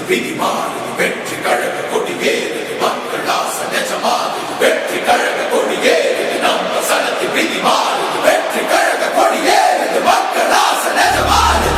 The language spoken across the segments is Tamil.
விதி மாறுது வெற்றி கழக கொடியேறுது மக்கள் ஆசை நிஜமாகுது வெற்றி கழக கொடியேறுது நம்ம சனத்தின் விதி மாறுது வெற்றி கழக கொடியேறுது மக்கள் ஆசை நிஜமாகுது.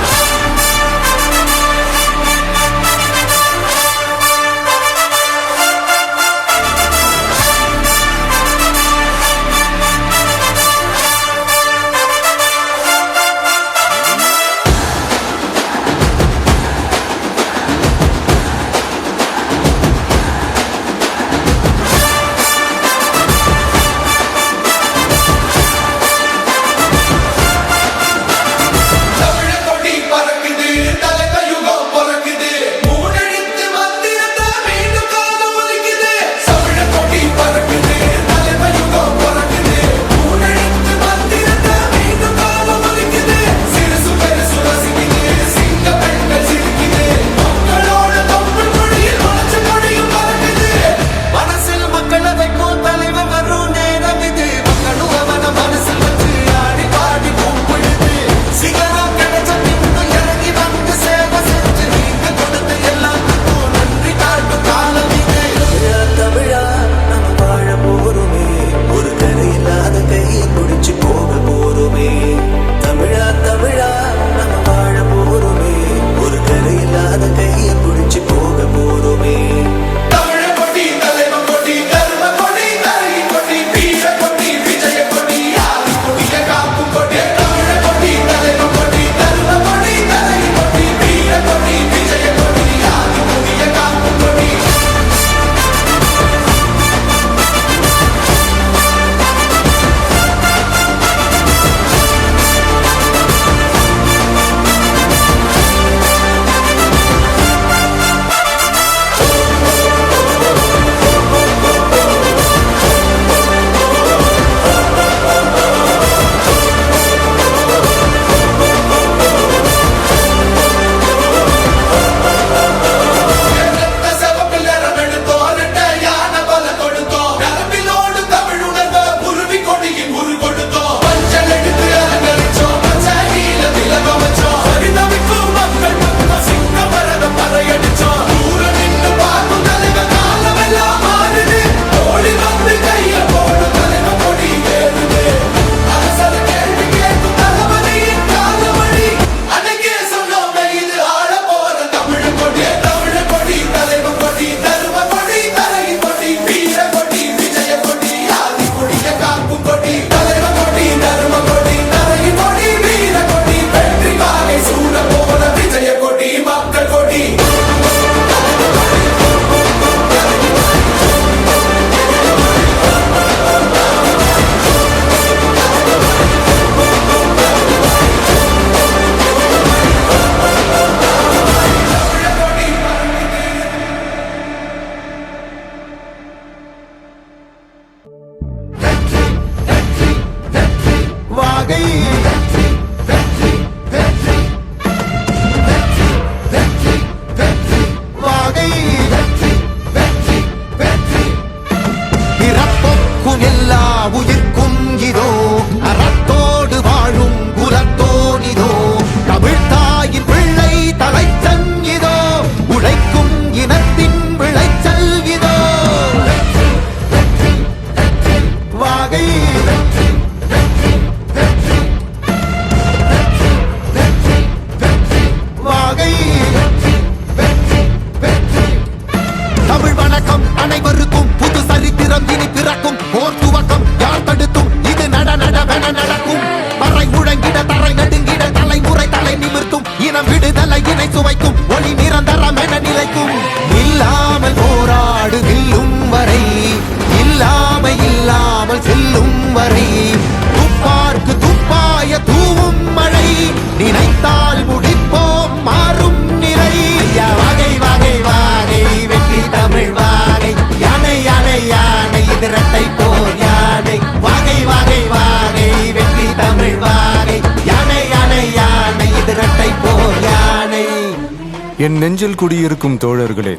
என் நெஞ்சில் குடியிருக்கும் தோழர்களே,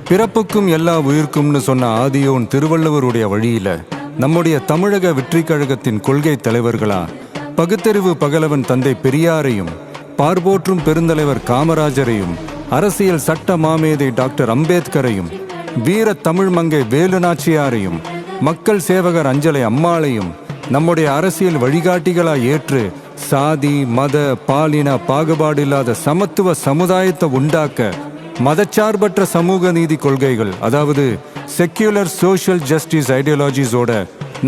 பிறப்புக்கும் எல்லா உயிர்க்கும்னு சொன்ன ஆதியோன் திருவள்ளுவருடைய வழியில நம்முடைய தமிழக வெற்றி கழகத்தின் கொள்கை தலைவர்களா பகுத்தறிவு பகலவன் தந்தை பெரியாரையும் பார்போற்றும் பெருந்தலைவர் காமராஜரையும் அரசியல் சட்ட மாமேதை டாக்டர் அம்பேத்கரையும், வீர தமிழ் மங்கை வேலு நாச்சியாரையும், மக்கள் சேவகர் அஞ்சலை அம்மாளையும் நம்முடைய அரசியல் வழிகாட்டிகளாய் ஏற்று சாதி மத பாலின பாகுபாடு இல்லாத சமத்துவ சமுதாயத்தை உண்டாக்க மதச்சார்பற்ற சமூக நீதி கொள்கைகள், அதாவது செக்யூலர் சோஷியல் ஜஸ்டிஸ் ஐடியாலஜிஸோட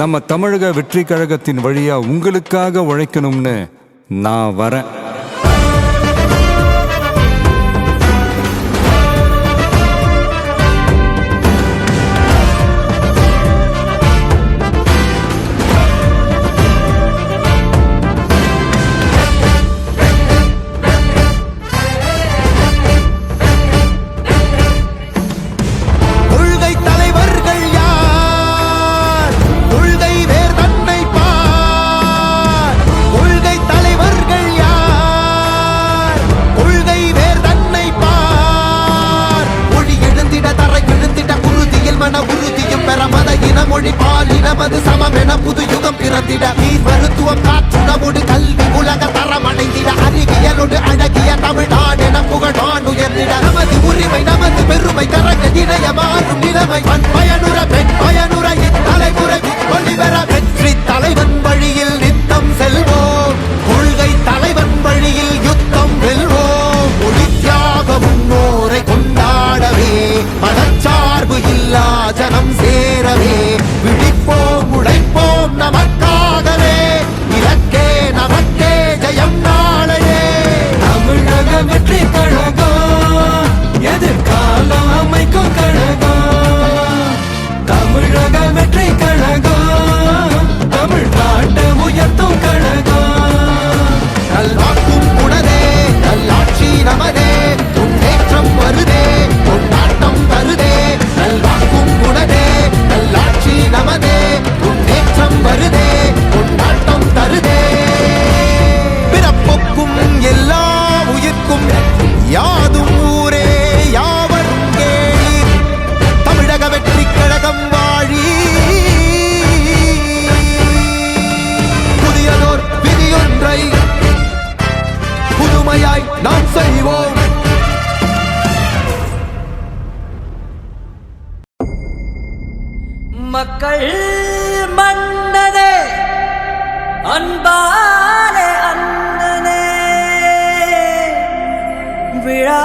நம்ம தமிழக வெற்றி கழகத்தின் வழியா உங்களுக்காக உழைக்கணும்னு நான் வரேன். மொழி பாலினமது சமமென புது யுகம் பிறந்திட நீர் மருத்துவம் காற்றுணவோடு கல்வி உலக தரமடைந்திட அறிவியலோடு அழகிய தமிழ்நாடு என புகழான் உயர்ந்திட நமது உரிமை நமது பெருமை கரக இணைய மாறும் நிலைமை பண் பயனுற பெண் பயனுற இத்தலைமுறை ஒளிவர வெற்றி தலைவன் வழியில் நித்தம் செல்வோம், கொள்கை தலைவன் வழியில் யுத்தம் வெல்வோம். ஒளி தியாக முன்னோரை கொண்டாடவே மதச்சார்பு இல்லா ஜனம் சேரவே விழிப்போம் உழைப்போம் நமக்காகவே இலக்கே நமக்கே ஜெயம் நாளையே. தமிழக வெற்றி கழகம் எதிர்காலம் அமைக்கும் கழகம். தமிழக வெற்றி கழகம் தமிழ்நாட்டை உயர்த்தும் கழகம். நல்வாக்கும் உடனே நல்லாட்சி நமதே, முன்னேற்றம் வருதே கொண்டாட்டம் தருதே. நல்வாக்கும் உடனே நல்லாட்சி நமதே, முன்னேற்றம் வருதே கொண்டாட்டம் தருதே. பிறப்புக்கும் எல்லா உயிர்க்கும் யாதும் ஊரே யாவரும் கேளீர், தமிழக வெற்றி கழகம் வாழி. புதியதோர் விதியொன்றை புதுமையாய் நாம் செய்வோம். மக்கள் மன்னனே அன்பாலே அண்ணனே விழா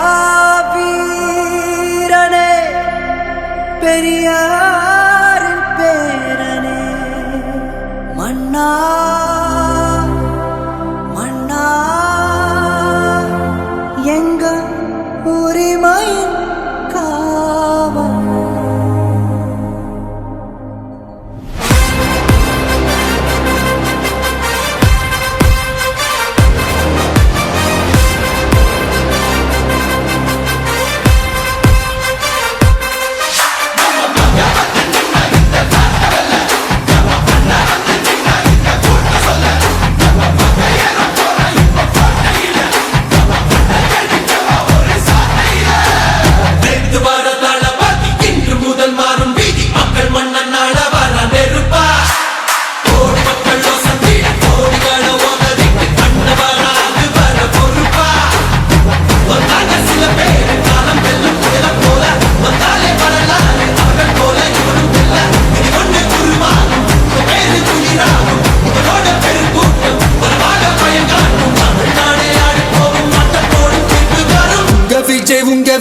வீரனே பெரியாரின் பேரனே மன்னா மன்னா எங்க உரிமையின் காவல்.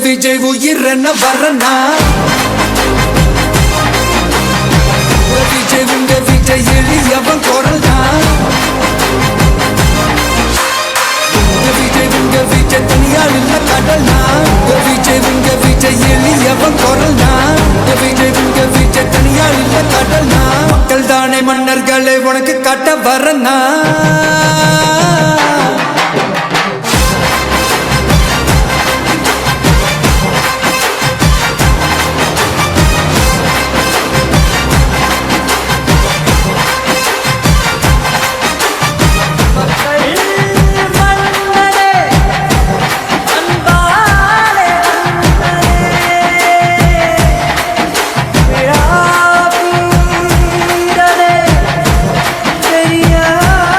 விஜய் உயிரன வரனா விஜய் உங்க விஜய் எளியவன் குரல் தான். உங்க விஜய் தனியால் இல்ல கடல் தான். உங்க விஜய் எளியவன் குரல் தான். உங்க விஜய் தனியால் இல்ல கடல் தான். மக்கள் தானே மன்னர்களே உனக்கு காட்ட வரனா. பெரியார்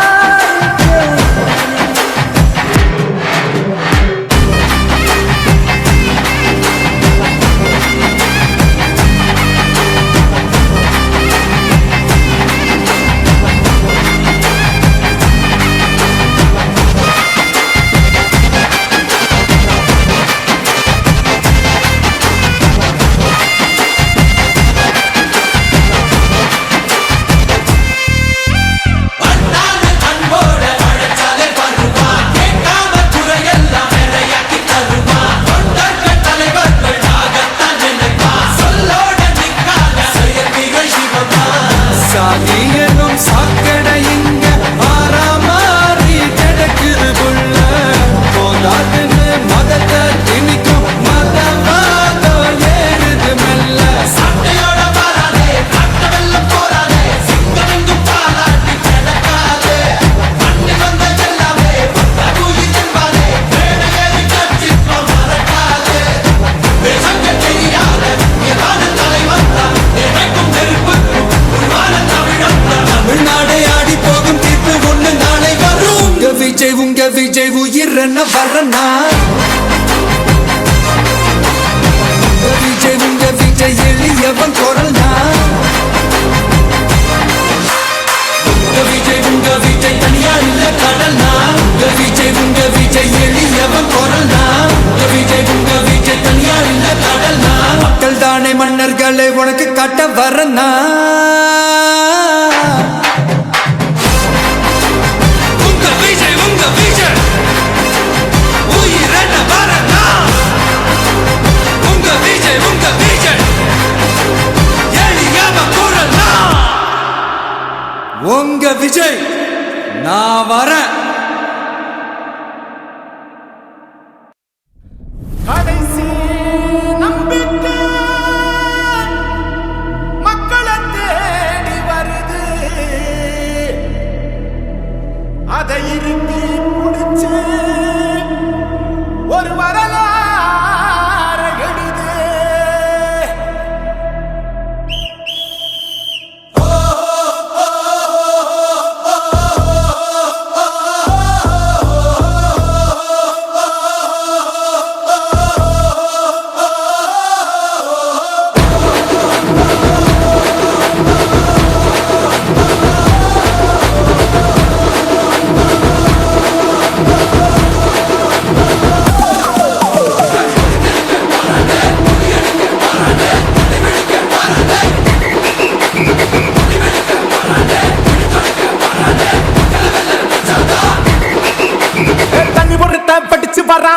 உயிரென்ன வரனா விஜய் உங்க விஜய் எளியவன் குரல்னா விஜய் உங்க விஜய் தனியார் இல்ல கடல்னா விஜய் உங்க விஜய் எளியவன் குரல்னா விஜய் உங்க விஜய் தனியார் இல்ல கடல்னா மக்கள் தானே மன்னர்களை உனக்கு காட்ட வரனா உங்க விஜய் உயிரென்ன வரனா உங்க விஜய் எளியவன் குரல்னா உங்க விஜய் நான் வரேன் கடைசி நம்பிக்கை மக்களை தேடி வருது அதை இறுக்கி முடிச்சு ஒரு வரலாறு எழுது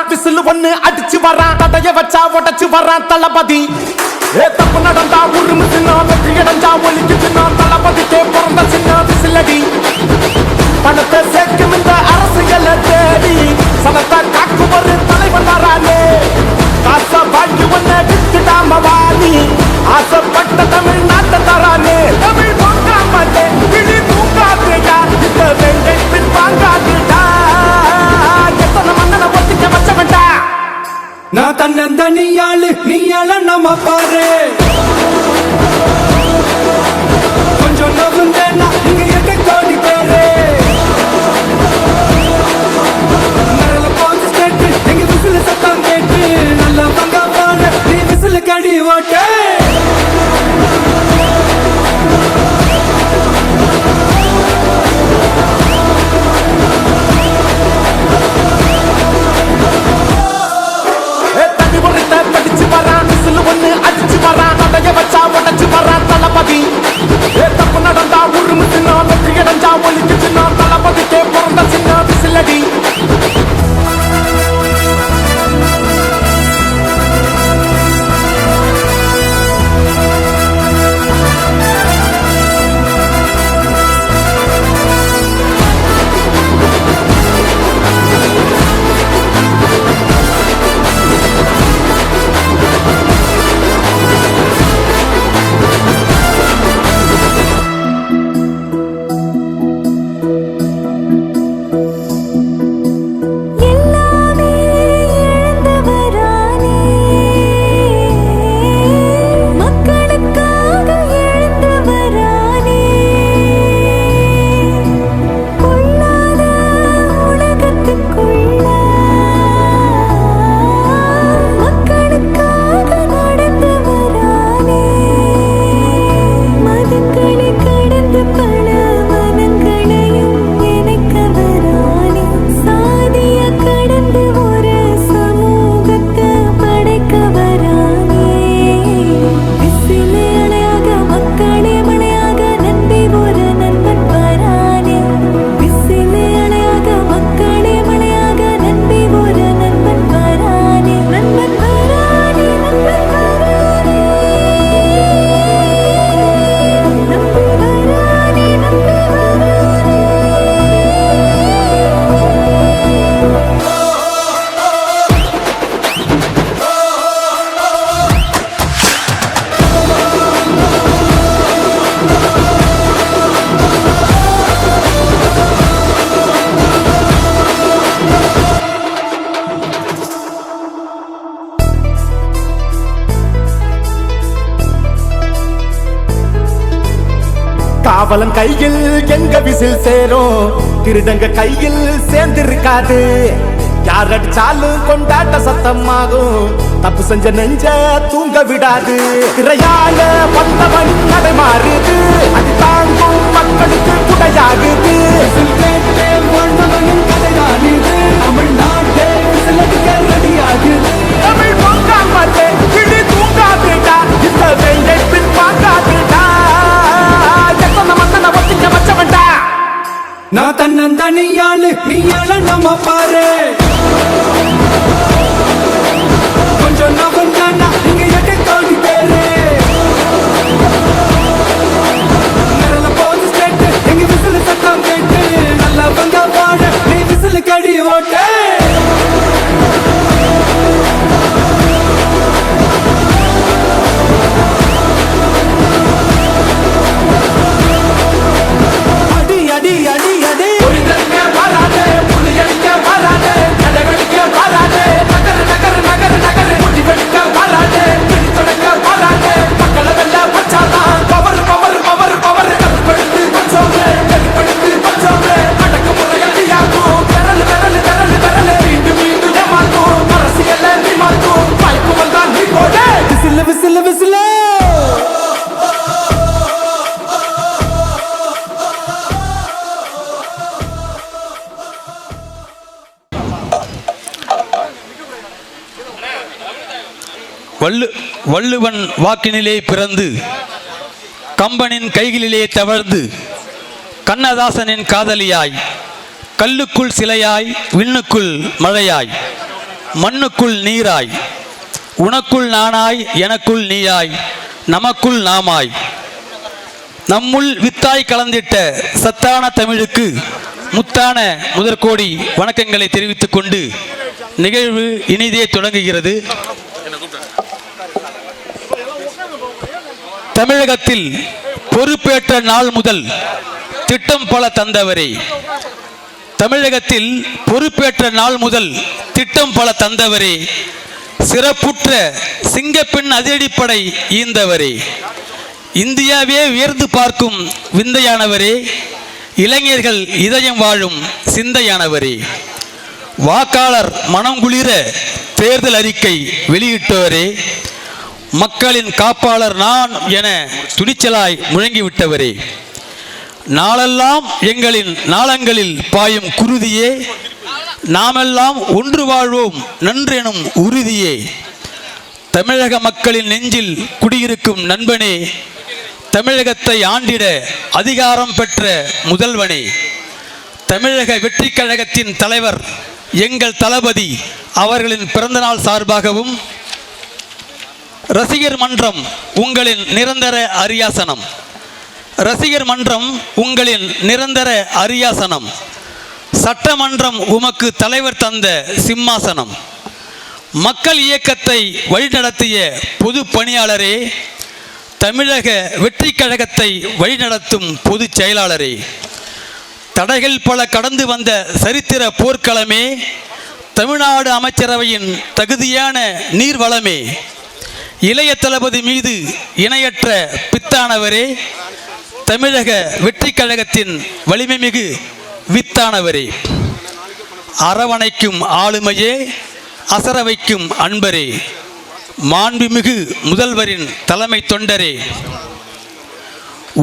விசில் ஒண்ணு அடிச்சு வரான் தடைய வச்சா உடச்சு வரான் தளபதி தப்பு நடந்தா உருமு சின்ன வெற்றி அடைஞ்சா ஒலிக்கு சின்ன தளபதிக்கே பிறந்த சின்ன விசிலடி பணத்தை சேர்க்கும் இந்த அரசியலை தேடி சனத்தை காக்கும் ஒரு தலைவன் வரானே காசை வாங்கி ஒன்ன வித்துடாம வாணி ஆசைப்பட்ட தமிழ்நாட்டை தரானே தமிழ் தூங்காமட்டே விழி தூங்காதுடா இந்த வெங்கை பின் வாங்காதுடா எத்தனை மன்னனை ஒத்திக்க வச்சவன்டா நான் தன்னந்தனியாளு நீயாள நம்ம பாரு கொஞ்சம் நவுந்தேன்னா இங்க எட்ட கோடி பேரு நரல போச்சு ஸ்டேட்டு எங்க விசில சத்தம் கேட்டு நல்லா பங்கா பாரு நீ விசில கடி ஓட்டே தப்பு நடந்தா உருமு சின்ன வெற்றி அடைஞ்சா ஒலிக்கு சின்ன தளபதிக்கே பிறந்த சின்ன விசிலடி காவலன் கையில் எங்க விசில் சேரும் திருடங்க கையில் சேர்ந்திருக்காது யார் அடிச்சாலும் கொண்டாட்ட சத்தமாகும், தப்பு செஞ்ச நெஞ்ச தூங்க விடாது. திரையால வந்தவன் நடை மாறுது, அது தாங்கும் மக்களுக்கு குடையாகுது. தமிழ் பொங்காமலே கிளி தூங்காதுடா, இந்த வெங்கை பின் பார்க்காதுடா. எத்தனை மத்தனை ஒத்திக்க வச்சவன்டா. நான் தன்னந்தனியாளு நீயாள நம்ம பாரு, கொஞ்சம் நான் தானா நீங்க எட்டு கோடி பேரு. நிரல போது ஸ்டேட் எங்க விசில் சத்தம் கேட்டு, நல்லா வந்தா பாட நீ விசில் கடி ஓட்டு. வள்ளுவன் வாக்கினிலே பிறந்து கம்பனின் கைகளிலே தவழ்ந்து கண்ணதாசனின் காதலியாய் கல்லுக்குள் சிலையாய் விண்ணுக்குள் மழையாய் மண்ணுக்குள் நீராய் உனக்குள் நானாய் எனக்குள் நீயாய் நமக்குள் நாமாய் நம்முள் வித்தாய் கலந்திட்ட சத்தான தமிழுக்கு முத்தான முதற்கோடி வணக்கங்களை தெரிவித்துக் கொண்டு நிகழ்வு இனிதே தொடங்குகிறது. தமிழகத்தில் பொறுப்பேற்ற நாள் முதல் திட்டம் பல தந்தவரே, தமிழகத்தில் பொறுப்பேற்ற நாள் முதல் திட்டம் பல தந்தவரே, சிறப்புற்ற சிங்கப்பெண் அதிரடிப்படை ஈந்தவரே, இந்தியாவே வியர்ந்து பார்க்கும் விந்தையானவரே, இளைஞர்கள் இதயம் வாழும் சிந்தையானவரே, வாக்காளர் மனம் குளிர தேர்தல் அறிக்கை வெளியிட்டவரே, மக்களின் காப்பாளர் நான் என துணிச்சலாய் முழங்கிவிட்டவரே, நாளெல்லாம் எங்களின் நாளங்களில் பாயும் குருதியே, நாமெல்லாம் ஒன்று வாழ்வோம் நன்றெனும் உறுதியே, தமிழக மக்களின் நெஞ்சில் குடியிருக்கும் நண்பனே, தமிழகத்தை ஆண்டிட அதிகாரம் பெற்ற முதல்வனே, தமிழக வெற்றி கழகத்தின் தலைவர் எங்கள் தளபதி அவர்களின் பிறந்தநாள் சார்பாகவும் ரசிகர் மன்றம் உங்களின் நிரந்தர அரியாசனம், ரசிகர் மன்றம் உங்களின் நிரந்தர அரியாசனம், சட்டமன்றம் உமக்கு தலைவர் தந்த சிம்மாசனம், மக்கள் இயக்கத்தை வழிநடத்திய பொது பணியாளரே, தமிழக வெற்றி கழகத்தை வழிநடத்தும் பொதுச் செயலாளரே, தடைகள் பல கடந்து வந்த சரித்திர போர்க்களமே, தமிழ்நாடு அமைச்சரவையின் தகுதியான நீர்வளமே, இளைய தளபதி மீது இணையற்ற பித்தானவரே, தமிழக வெற்றி கழகத்தின் வலிமை மிகு வித்தானவரே, அரவணைக்கும் ஆளுமையே, அசர வைக்கும் அன்பரே, மாண்புமிகு முதல்வரின் தலைமை தொண்டரே,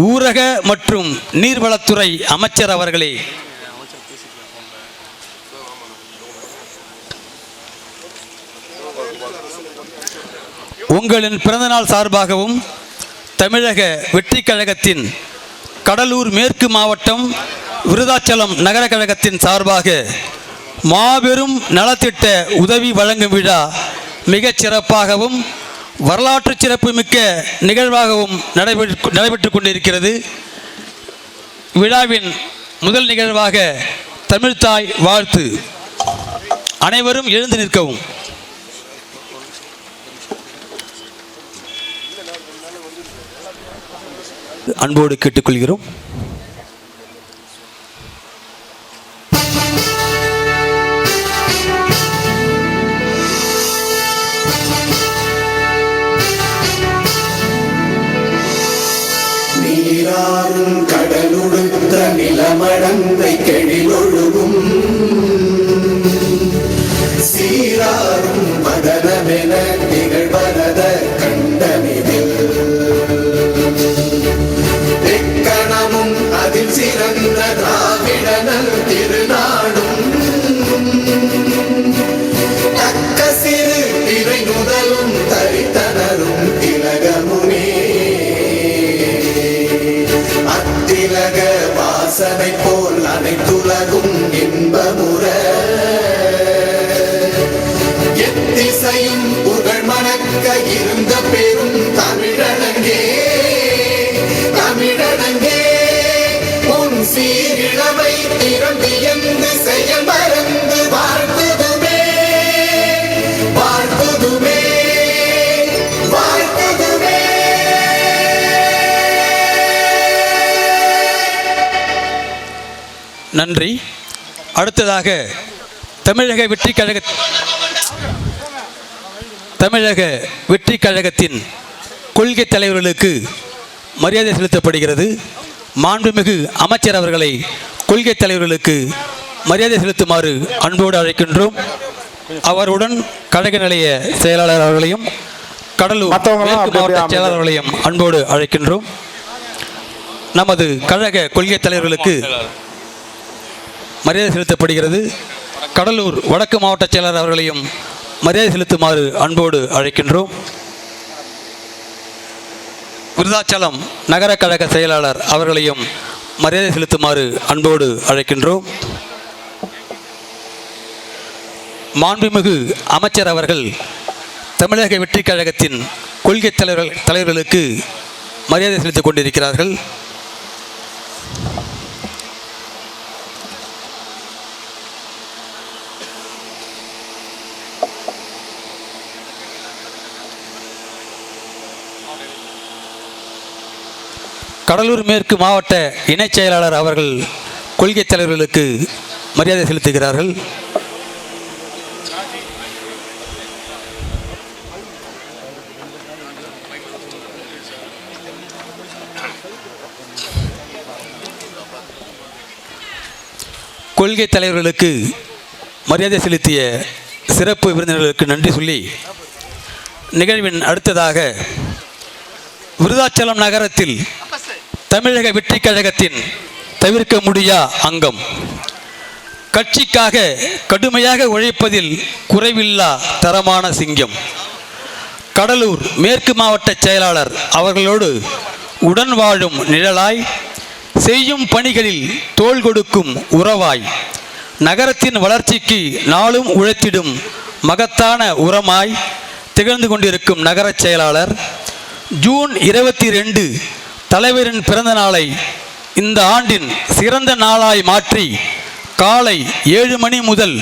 ஊரக மற்றும் நீர்வளத்துறை அமைச்சர் அவர்களே, உங்களின் பிறந்தநாள் சார்பாகவும் தமிழக வெற்றி கழகத்தின் கடலூர் மேற்கு மாவட்டம் விருதாச்சலம் நகர கழகத்தின் சார்பாக மாபெரும் நலத்திட்ட உதவி வழங்கும் விழா மிகச் சிறப்பாகவும் வரலாற்று சிறப்புமிக்க நிகழ்வாகவும் நடைபெற்று கொண்டிருக்கிறது. விழாவின் முதல் நிகழ்வாக தமிழ்த்தாய் வாழ்த்து. அனைவரும் எழுந்து நிற்கவும். அன்போடு கேட்டுக்கொள்கிறோம். நீராறும் கடலுடுத்த நிலமடந்தை கெழிலொழுகும் நன்றி. அடுத்ததாக தமிழக வெற்றி கழகத்தின் கொள்கை தலைவர்களுக்கு மரியாதை செலுத்தப்படுகிறது. மாண்புமிகு அமைச்சர் அவர்களை கொள்கை தலைவர்களுக்கு மரியாதை செலுத்துமாறு அன்போடு அழைக்கின்றோம். அவருடன் கழக நிலைய செயலாளர் அவர்களையும் கடலூர் மேற்கு மாவட்ட செயலாளர்களையும் அன்போடு அழைக்கின்றோம். நமது கழக கொள்கை தலைவர்களுக்கு மரியாதை செலுத்தப்படுகிறது. கடலூர் வடக்கு மாவட்ட செயலாளர் அவர்களையும் மரியாதை செலுத்துமாறு அன்போடு அழைக்கின்றோம். விருதாச்சலம் நகர கழக செயலாளர் அவர்களையும் மரியாதை செலுத்துமாறு அன்போடு அழைக்கின்றோம். மாண்புமிகு அமைச்சர் அவர்கள் தமிழக வெற்றி கழகத்தின் கொள்கை தலைவர்களுக்கு மரியாதை செலுத்திக் கொண்டிருக்கிறார்கள். கடலூர் மேற்கு மாவட்ட இணைச் செயலாளர் அவர்கள் கொள்கை தலைவர்களுக்கு மரியாதை செலுத்துகிறார்கள். கொள்கை தலைவர்களுக்கு மரியாதை செலுத்திய சிறப்பு விருந்தினர்களுக்கு நன்றி சொல்லி நிகழ்வின் அடுத்ததாக விருதாச்சலம் நகரத்தில் தமிழக வெற்றி கழகத்தின் தவிர்க்க முடியா அங்கம், கட்சிக்காக கடுமையாக உழைப்பதில் குறைவில்லா தரமான சிங்கம், கடலூர் மேற்கு மாவட்ட செயலாளர் அவர்களோடு உடன் வாழும் நிழலாய், செய்யும் பணிகளில் தோள் கொடுக்கும் உறவாய், நகரத்தின் வளர்ச்சிக்கு நாளும் உழைத்திடும் மகத்தான உரமாய் திகழ்ந்து கொண்டிருக்கும் நகர செயலாளர், ஜூன் 22 தலைவரின் பிறந்த நாளை இந்த ஆண்டின் சிறந்த நாளாய் மாற்றி காலை 7 மணி முதல்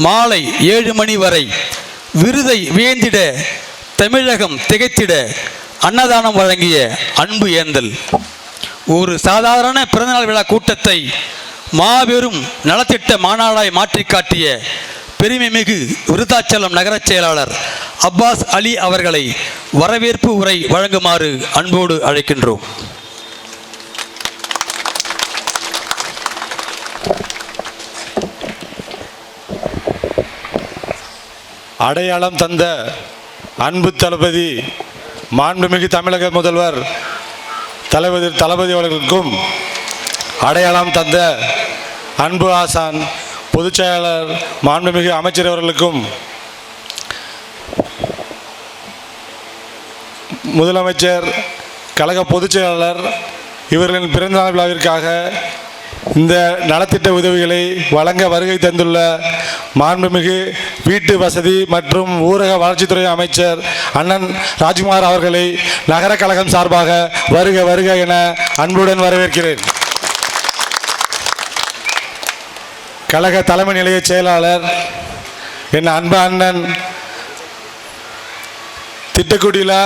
மாலை 7 மணி வரை விருதை வேந்திட தமிழகம் திகைத்திட அன்னதானம் வழங்கிய அன்பு ஏந்தல், ஒரு சாதாரண பிறந்தநாள் விழா கூட்டத்தை மாபெரும் நலத்திட்ட மாநாடாய் மாற்றி காட்டிய பெருமை மிகு விருத்தாச்சலம் நகர செயலாளர் அப்பாஸ் அலி அவர்களை வரவேற்பு உரை வழங்குமாறு அன்போடு அழைக்கின்றோம். அடையாளம் தந்த அன்பு தளபதி மாண்புமிகு தமிழக முதல்வர் தளபதி அவர்களுக்கும், அடையாளம் தந்த அன்பு ஆசான் பொதுச் செயலாளர் மாண்புமிகு அமைச்சர் அவர்களுக்கும், முதலமைச்சர் கழக பொதுச் செயலாளர் இவர்களின் பிறந்தநாள் விழாவிற்காக இந்த நலத்திட்ட உதவிகளை வழங்க வருகை தந்துள்ள மாண்புமிகு வீட்டு வசதி மற்றும் ஊரக வளர்ச்சித்துறை அமைச்சர் அண்ணன் ராஜ்குமார் அவர்களை நகர கழகம் சார்பாக வருக வருக என அன்புடன் வரவேற்கிறேன். கழக தலைமை நிலைய செயலாளர் என் அன்பு அண்ணன், திட்டக்குடியில்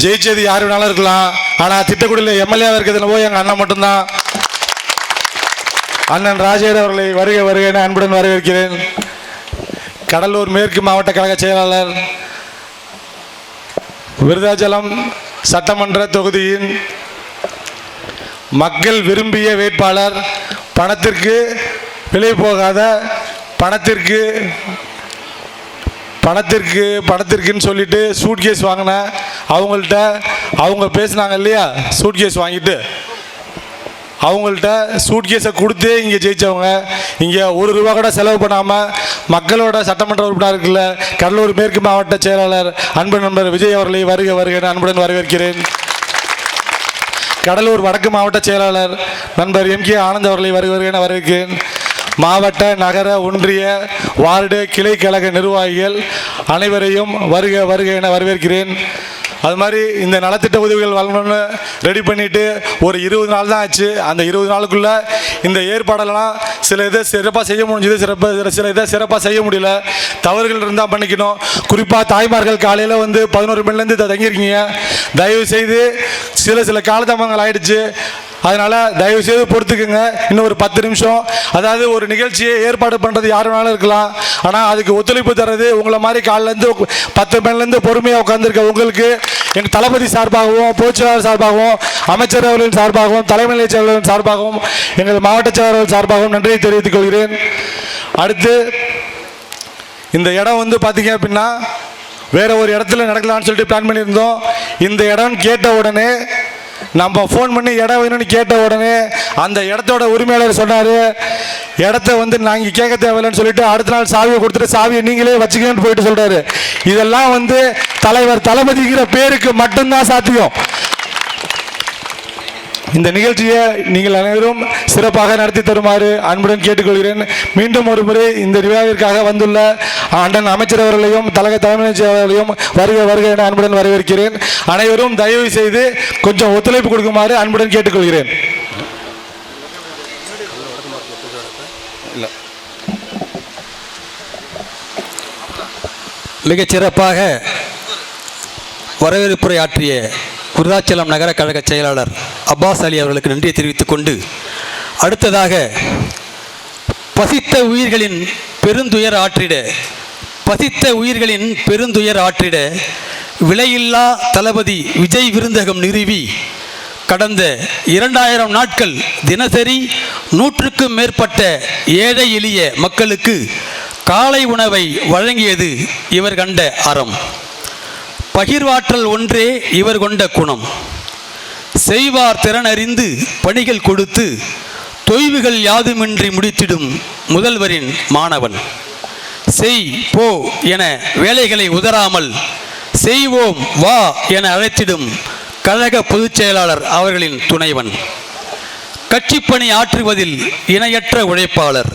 ஜெயிச்சது யார் வேணாலும் இருக்கலாம், ஆனால் திட்டக்குடியில் எம்எல்ஏ இருக்கிறதுல போய் எங்கள் அண்ணன் மட்டும்தான். அண்ணன் ராஜேர் அவர்களை வருக வருக என அன்புடன் வரவேற்கிறேன். கடலூர் மேற்கு மாவட்ட கழக செயலாளர், விருதாச்சலம் சட்டமன்ற தொகுதியின் மக்கள் விரும்பிய வேட்பாளர், பணத்திற்கு விலை போகாத, பணத்திற்குன்னு சொல்லிட்டு சூட்கேஸ் வாங்கின அவங்கள்ட்ட, அவங்க பேசுனாங்க இல்லையா, சூட்கேஸ் வாங்கிட்டு அவங்கள்ட்ட சூட்கேஸை கொடுத்து இங்கே ஜெயித்தவங்க, இங்கே ₹1 கூட செலவு பண்ணாமல் மக்களோட சட்டமன்ற உறுப்பினர் இருக்குல்ல கடலூர் மேற்கு மாவட்ட செயலாளர் அன்பு நண்பர் விஜய் அவர்களை வருக வருக அன்புடன் வரவேற்கிறேன். கடலூர் வடக்கு மாவட்ட செயலாளர் நண்பர் MK ஆனந்த் அவர்களை வருக வருக என வரவேற்கிறேன். மாவட்ட நகர ஒன்றிய வார்டு கிளை கழக நிர்வாகிகள் அனைவரையும் வருக வருக என வரவேற்கிறேன். அது மாதிரி இந்த நலத்திட்ட உதவிகள் வழங்கணும்னு ரெடி பண்ணிவிட்டு ஒரு 20 நாள் தான் ஆச்சு. அந்த 20 நாளுக்குள்ளே இந்த ஏற்பாடெல்லாம் சில இதை சிறப்பாக செய்ய முடிஞ்சது, சில இதை சிறப்பாக செய்ய முடியல. தவறுகள் இருந்தால் பண்ணிக்கணும். குறிப்பாக தாய்மார்கள் காலையில் 11 மணிலேருந்து தங்கியிருக்கீங்க. தயவு செய்து சில காலதாமதங்கள் ஆகிடுச்சு. அதனால் தயவுசெய்து பொறுத்துக்குங்க. இன்னும் ஒரு 10 நிமிஷம். அதாவது ஒரு நிகழ்ச்சியை ஏற்பாடு பண்ணுறது யார் வேணாலும் இருக்கலாம், ஆனால் அதுக்கு ஒத்துழைப்பு தர்றது உங்களை மாதிரி காலிலேருந்து 10 மணிலேருந்து பொறுமையாக உட்காந்துருக்க உங்களுக்கு எங்கள் தளபதி சார்பாகவும், பொதுச்செயலாளர் சார்பாகவும், அமைச்சர் அவர்களின் சார்பாகவும், தலைமை செயலாளரின் சார்பாகவும், எங்கள் மாவட்ட செயலாளர் சார்பாகவும் நன்றியை தெரிவித்துக் கொள்கிறேன். அடுத்து இந்த இடம் வந்து பார்த்தீங்க அப்படின்னா வேற ஒரு இடத்துல நடக்கலாம்னு சொல்லிட்டு பிளான் பண்ணியிருந்தோம். இந்த இடம் கேட்ட உடனே நம்ம ஃபோன் பண்ணி இடம் வேணும்னு கேட்ட உடனே அந்த இடத்தோட உரிமையாளர் சொன்னார், இடத்த வந்து நாங்கள் கேட்க தேவையில்லைன்னு சொல்லிட்டு அடுத்த நாள் சாவியை கொடுத்துட்டு சாவியை நீங்களே வச்சுக்கன்னு போயிட்டு சொல்கிறாரு. இதெல்லாம் வந்து தலைவர் தளபதிங்கிற பேருக்கு மட்டும்தான் சாத்தியம். இந்த நிகழ்ச்சியை நீங்கள் அனைவரும் சிறப்பாக நடத்தி தருமாறு அன்புடன் கேட்டுக்கொள்கிறேன். மீண்டும் ஒரு முறை இந்த விழாவிற்காக வந்துள்ள அண்ணன் அமைச்சர் அவர்களையும் தலைமை செயலாளர்களையும் வருக வருக என அன்புடன் வரவேற்கிறேன். அனைவரும் தயவு செய்து கொஞ்சம் ஒத்துழைப்பு கொடுக்குமாறு அன்புடன் கேட்டுக்கொள்கிறேன். மிகச்சிறப்பாக வரவேற்புரை ஆற்றிய விருதாச்சலம் நகர கழக செயலாளர் அப்பாஸ் அலி அவர்களுக்கு நன்றியை தெரிவித்துக் கொண்டு, அடுத்ததாக பசித்த உயிர்களின் பெருந்துயர் ஆற்றிட விலையில்லா தளபதி விஜய் விருந்தகம் நிறுவி கடந்த 2000 நாட்கள் தினசரி 100க்கும் மேற்பட்ட ஏழை எளிய மக்களுக்கு காலை உணவை வழங்கியது இவர் கண்ட அறம். பகிர்வாற்றல் ஒன்றே இவர் கொண்ட குணம். செய்வார் திறனறிந்து பணிகள் கொடுத்து தொய்வுகள் யாதுமின்றி முடித்திடும் முதல்வரின் மாணவன். செய் போ என வேலைகளை உதறாமல் செய்வோம் வா என அழைத்திடும் கழக பொதுச் செயலாளர் அவர்களின் துணைவன். கட்சிப்பணி ஆற்றுவதில் இணையற்ற உழைப்பாளர்.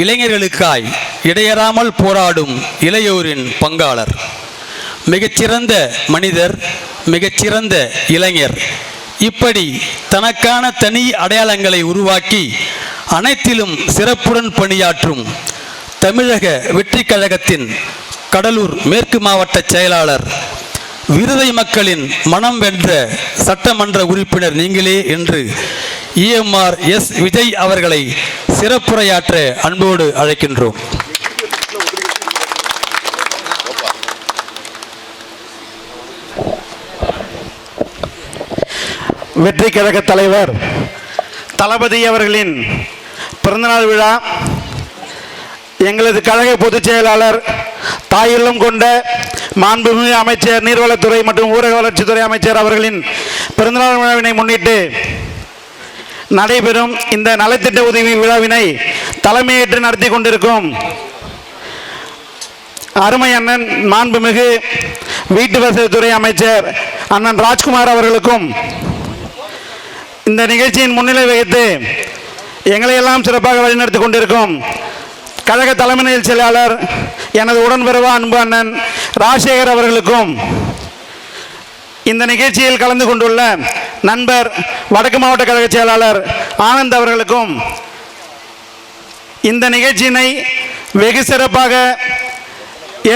இளைஞர்களுக்காய் இடையறாமல் போராடும் இளையோரின் பங்காளர். மிகச்சிறந்த மனிதர், மிகச்சிறந்த இளைஞர். இப்படி தனக்கான தனி அடையாளங்களை உருவாக்கி அனைத்திலும் சிறப்புடன் பணியாற்றும் தமிழக வெற்றி கழகத்தின் கடலூர் மேற்கு மாவட்ட செயலாளர், விருதை மக்களின் மனம் வென்ற சட்டமன்ற உறுப்பினர் நீங்களே என்று EMR S. விஜய் அவர்களை சிறப்புரையாற்ற அன்போடு அழைக்கின்றோம். வெற்றி கழக தலைவர் தளபதி அவர்களின் பிறந்தநாள் விழா எங்களது கழக பொதுச் செயலாளர், தாயுள்ளம் கொண்ட மாண்புமிகு அமைச்சர், நீர்வளத்துறை மற்றும் ஊரக வளர்ச்சித்துறை அமைச்சர் அவர்களின் பிறந்தநாள் விழாவினை முன்னிட்டு நடைபெறும் இந்த நலத்திட்ட உதவி விழாவினை தலைமையேற்று நடத்தி கொண்டிருக்கும் அருமை அண்ணன் மாண்புமிகு வீட்டு வசதித்துறை அமைச்சர் அண்ணன் ராஜ்குமார் அவர்களுக்கும் இந்த நிகழ்ச்சியின் முன்னிலை வகித்து எங்களையெல்லாம் சிறப்பாக வழிநடத்தி கொண்டிருக்கும் கழக தலைமை செயலாளர் எனது உடன்பிறவா அன்பு அண்ணன் ராஜசேகர் அவர்களுக்கும், இந்த நிகழ்ச்சியில் கலந்து கொண்டுள்ள நண்பர் வடக்கு மாவட்ட கழக செயலாளர் ஆனந்த் அவர்களுக்கும், இந்த நிகழ்ச்சியினை வெகு சிறப்பாக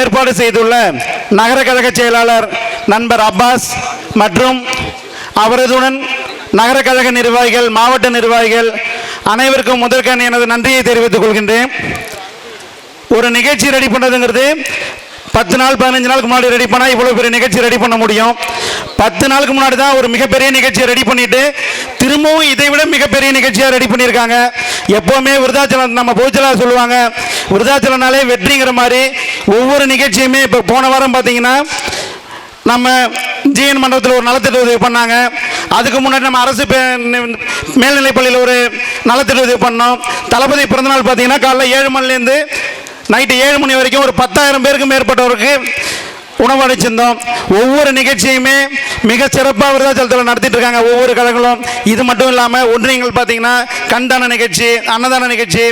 ஏற்பாடு செய்துள்ள நகர கழக செயலாளர் நண்பர் அப்பாஸ் மற்றும் அவரதுடன் நகர கழக நிர்வாகிகள், மாவட்ட நிர்வாகிகள் அனைவருக்கும் முதற்கண் எனது நன்றியை தெரிவித்துக் கொள்கின்றேன். ஒரு நிகழ்ச்சி ரெடி பண்ணுறதுங்கிறது 10 நாள் 15 நாளுக்கு முன்னாடி ரெடி பண்ணால் இவ்வளோ பெரிய நிகழ்ச்சி ரெடி பண்ண முடியும். 10 நாளுக்கு முன்னாடி தான் ஒரு மிகப்பெரிய நிகழ்ச்சியை ரெடி பண்ணிட்டு திரும்பவும் இதை விட மிகப்பெரிய நிகழ்ச்சியாக ரெடி பண்ணியிருக்காங்க. எப்போவுமே விருதாச்சலம் நம்ம பொதுச்செயலாளர் சொல்லுவாங்க, விருதாச்சலம்னாலே வெற்றிங்கிற மாதிரி ஒவ்வொரு நிகழ்ச்சியுமே. இப்போ போன வாரம் பார்த்தீங்கன்னா நம்ம ஜிஎன் மண்டபத்தில் ஒரு நலத்திட்ட உதவி பண்ணாங்க. அதுக்கு முன்னாடி நம்ம அரசு மேல்நிலைப்பள்ளியில் ஒரு நலத்திட்ட உதவி பண்ணோம். தளபதி பிறந்தநாள் பார்த்தீங்கன்னா காலைல 7 மணிலேருந்து நைட்டு 7 மணி வரைக்கும் ஒரு 10,000 பேருக்கு மேற்பட்டவருக்கு உணவு அளிச்சிருந்தோம். ஒவ்வொரு நிகழ்ச்சியுமே மிக சிறப்பாக விருதாச்சலத்தில் நடத்திட்டு இருக்காங்க ஒவ்வொரு கழகங்களும். இது மட்டும் இல்லாமல் ஒன்றியங்கள் பார்த்தீங்கன்னா கண்தான நிகழ்ச்சி, அன்னதான நிகழ்ச்சி,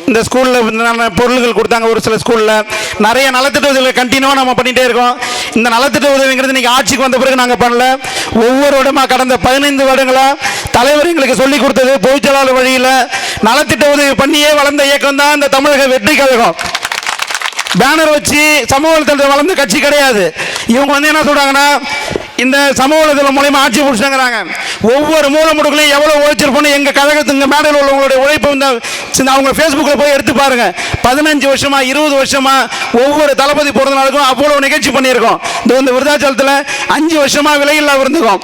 இந்த ஸ்கூலில் பொருள்கள் கொடுத்தாங்க. ஒரு சில ஸ்கூலில் நிறைய நலத்திட்ட உதவிகளை கண்டினியூவாக நம்ம பண்ணிகிட்டே இருக்கோம். இந்த நலத்திட்ட உதவிங்கிறது இன்றைக்கி ஆட்சிக்கு வந்த பிறகு நாங்கள் பண்ணல. ஒவ்வொரு வருடமாக கடந்த 15 வருடங்களாக தலைவர் எங்களுக்கு சொல்லிக் கொடுத்தது பொதுச்செயலாளர் வழியில் நலத்திட்ட உதவி பண்ணியே வளர்ந்த இயக்கம் தான் இந்த தமிழக வெற்றி கழகம். பேனர் வச்சு சமூக வலைத்தளத்தில் வளர்ந்த கட்சி கிடையாது. இவங்க வந்து என்ன சொல்றாங்கன்னா, இந்த சமூக வலைதளம் மூலயமா ஆட்சி பிடிச்சாங்கிறாங்க. ஒவ்வொரு மூல முடுக்களையும் எவ்வளோ உழைச்சிருப்போன்னு எங்கள் கழகத்துங்க மேடையில் உள்ளவங்களுடைய உழைப்பு இந்த அவங்க ஃபேஸ்புக்கில் போய் எடுத்து பாருங்க. 15 வருஷமா 20 வருஷமா ஒவ்வொரு தளபதி பிறந்த நாளுக்கும் அவ்வளோ நிகழ்ச்சி பண்ணியிருக்கோம். இந்த விருதாச்சலத்தில் 5 வருஷமா விலையில்லா இருந்துக்கோம்.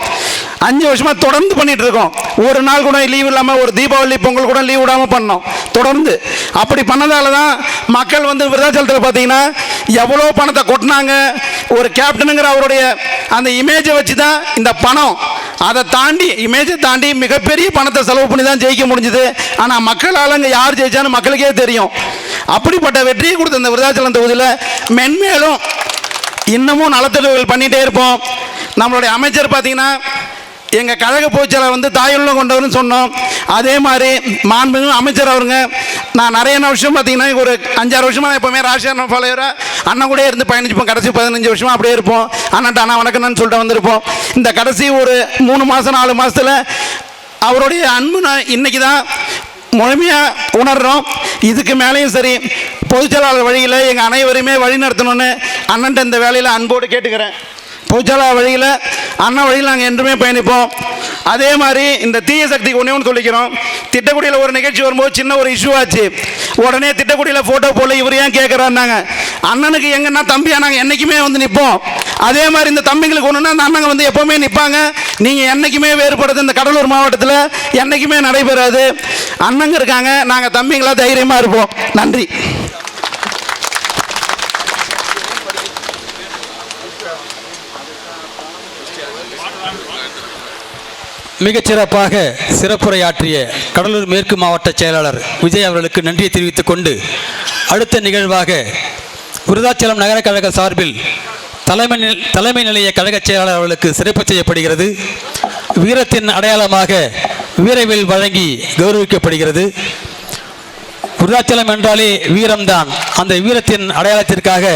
5 வருஷமா தொடர்ந்து பண்ணிட்டு இருக்கோம். ஒரு நாள் கூட லீவ் இல்லாமல், ஒரு தீபாவளி பொங்கல் கூட லீவ் விடாமல் பண்ணோம் தொடர்ந்து. அப்படி பண்ணதால தான் மக்கள் விருதாச்சலத்தில் பார்த்தீங்கன்னா எவ்வளோ பணத்தை கொட்டினாங்க. ஒரு கேப்டனுங்கிற அவருடைய அந்த இமேஜை வச்சு தான் இந்த பணம், அதை தாண்டி இமேஜை தாண்டி மிகப்பெரிய பணத்தை செலவு பண்ணி தான் ஜெயிக்க முடிஞ்சுது. ஆனால் மக்களால் அங்கே யார் ஜெயிச்சான்னு மக்களுக்கே தெரியும். அப்படிப்பட்ட வெற்றியை கொடுத்த இந்த விருதாச்சலம் தொகுதியில் மென்மேலும் இன்னமும் நலத்திட்டங்கள் பண்ணிகிட்டே இருப்போம். நம்மளுடைய அமைச்சர் பார்த்தீங்கன்னா எங்கள் கழக பொதுச்செயலாளர் தாயுள்ள கொண்டவர்னு சொன்னோம். அதே மாதிரி மாண்புமிகு அமைச்சர் அவருங்க, நான் நிறைய வருஷம் பார்த்தீங்கன்னா ஒரு 5-6 வருஷமாக எப்போவுமே ராஜசேகரன் ஃபாலோவராக அண்ணன் கூட இருந்து பயணிச்சுப்போம். கடைசி 15 வருஷமாக அப்படியே இருப்போம். அண்ணன்ட்ட அண்ணா வணக்கம்னு சொல்லிட்டு வந்திருப்போம். இந்த கடைசி ஒரு 3 மாதம் 4 மாதத்தில் அவருடைய அன்பு நான் இன்னைக்கு தான் முழுமையாக உணர்கிறோம். இதுக்கு மேலேயும் சரி, பொதுச்செயலாளர் வழியில் எங்கள் அனைவருமே வழி நடத்தணும்னு அண்ணன்ட்ட இந்த வேலையில் அன்போடு கேட்டுக்கிறேன். பொதுச்செயலாளர் வழியில் அண்ணன் வழியில் நாங்கள் என்றுமே பயணிப்போம். அதே மாதிரி இந்த தீய சக்திக்கு ஒன்று சொல்லிக்கிறோம். திட்டக்குடியில் ஒரு நிகழ்ச்சி வரும்போது சின்ன ஒரு இஷ்யூ ஆச்சு. உடனே திட்டக்குடியில் ஃபோட்டோ போடல, இவர் ஏன் கேட்குறாருனாங்க. அண்ணனுக்கு எங்கன்னா தம்பியா நாங்கள் என்றைக்குமே நிற்போம். அதே மாதிரி இந்த தம்பிங்களுக்கு ஒன்றுனா அந்த அண்ணங்க எப்போவுமே நிற்பாங்க. நீங்கள் என்றைக்குமே வேறுபடுறது இந்த கடலூர் மாவட்டத்தில் என்றைக்குமே நடைபெறாது. அண்ணங்க இருக்காங்க, நாங்கள் தம்பிங்களா தைரியமாக இருப்போம். நன்றி. மிகச்சிறப்பாக சிறப்புரையாற்றிய கடலூர் மேற்கு மாவட்ட செயலாளர் விஜய் அவர்களுக்கு நன்றியை தெரிவித்துக் கொண்டு அடுத்த நிகழ்வாக விருதாச்சலம் நகர கழக சார்பில் தலைமை நிலைய கழக செயலாளர் அவர்களுக்கு சிறப்பு செய்யப்படுகிறது. வீரத்தின் அடையாளமாக வீரவேல் வழங்கி கௌரவிக்கப்படுகிறது. விருதாச்சலம் என்றாலே வீரம்தான். அந்த வீரத்தின் அடையாளத்திற்காக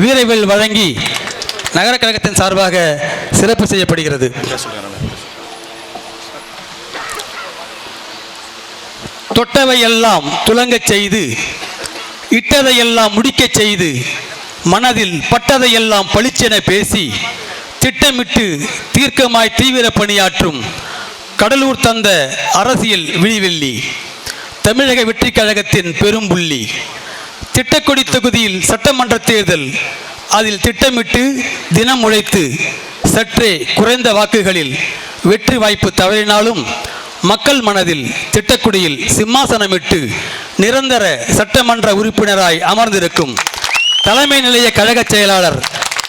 வீரவேல் வழங்கி நகர கழகத்தின் சார்பாக சிறப்பு செய்யப்படுகிறது. தொட்டவையெல்லாம் துலங்கச் செய்து, இட்டதையெல்லாம் முடிக்கச் செய்து, மனதில் பட்டதையெல்லாம் பளிச்சென பேசி, திட்டமிட்டு தீர்க்கமாய் தீவிர பணியாற்றும் கடலூர் தந்த அரசியல் விழிவெள்ளி, தமிழக வெற்றி கழகத்தின் பெரும்புள்ளி. திட்டக்குடி தொகுதியில் சட்டமன்ற தேர்தல், அதில் திட்டமிட்டு தினம் உழைத்து சற்றே குறைந்த வாக்குகளில் வெற்றி வாய்ப்பு தவறினாலும் மக்கள் மனதில் திட்டக்குடியில் சிம்மாசனமிட்டு நிரந்தர சட்டமன்ற உறுப்பினராய் அமர்ந்திருக்கும் தலைமை நிலைய கழக செயலாளர்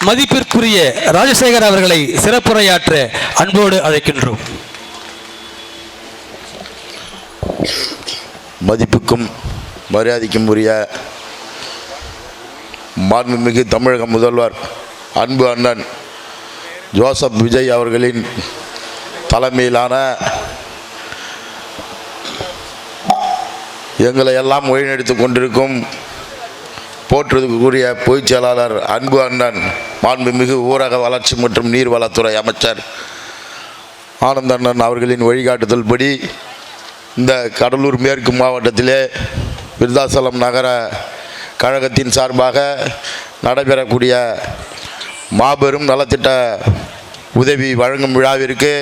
மதிப்பிற்குரிய ராஜசேகர் அவர்களை சிறப்புரையாற்ற அன்போடு அழைக்கின்றோம். மதிப்புக்கும் மரியாதைக்கும் உரிய மாண்புமிகு தமிழக முதல்வர் அன்பு அண்ணன் ஜோசப் விஜய் அவர்களின் தலைமையிலான எங்களை எல்லாம் வழிநடத்தி கொண்டிருக்கும் போற்றுதலுக்குரிய பொதுச் செயலாளர் அன்பு அண்ணன் மாண்புமிகு ஊரக வளர்ச்சி மற்றும் நீர்வளத்துறை அமைச்சர் ஆனந்த அண்ணன் அவர்களின் வழிகாட்டுதல் படி இந்த கடலூர் மேற்கு மாவட்டத்திலே விருதாச்சலம் நகர கழகத்தின் சார்பாக நடைபெறக்கூடிய மாபெரும் நலத்திட்ட உதவி வழங்கும் விழாவிற்கு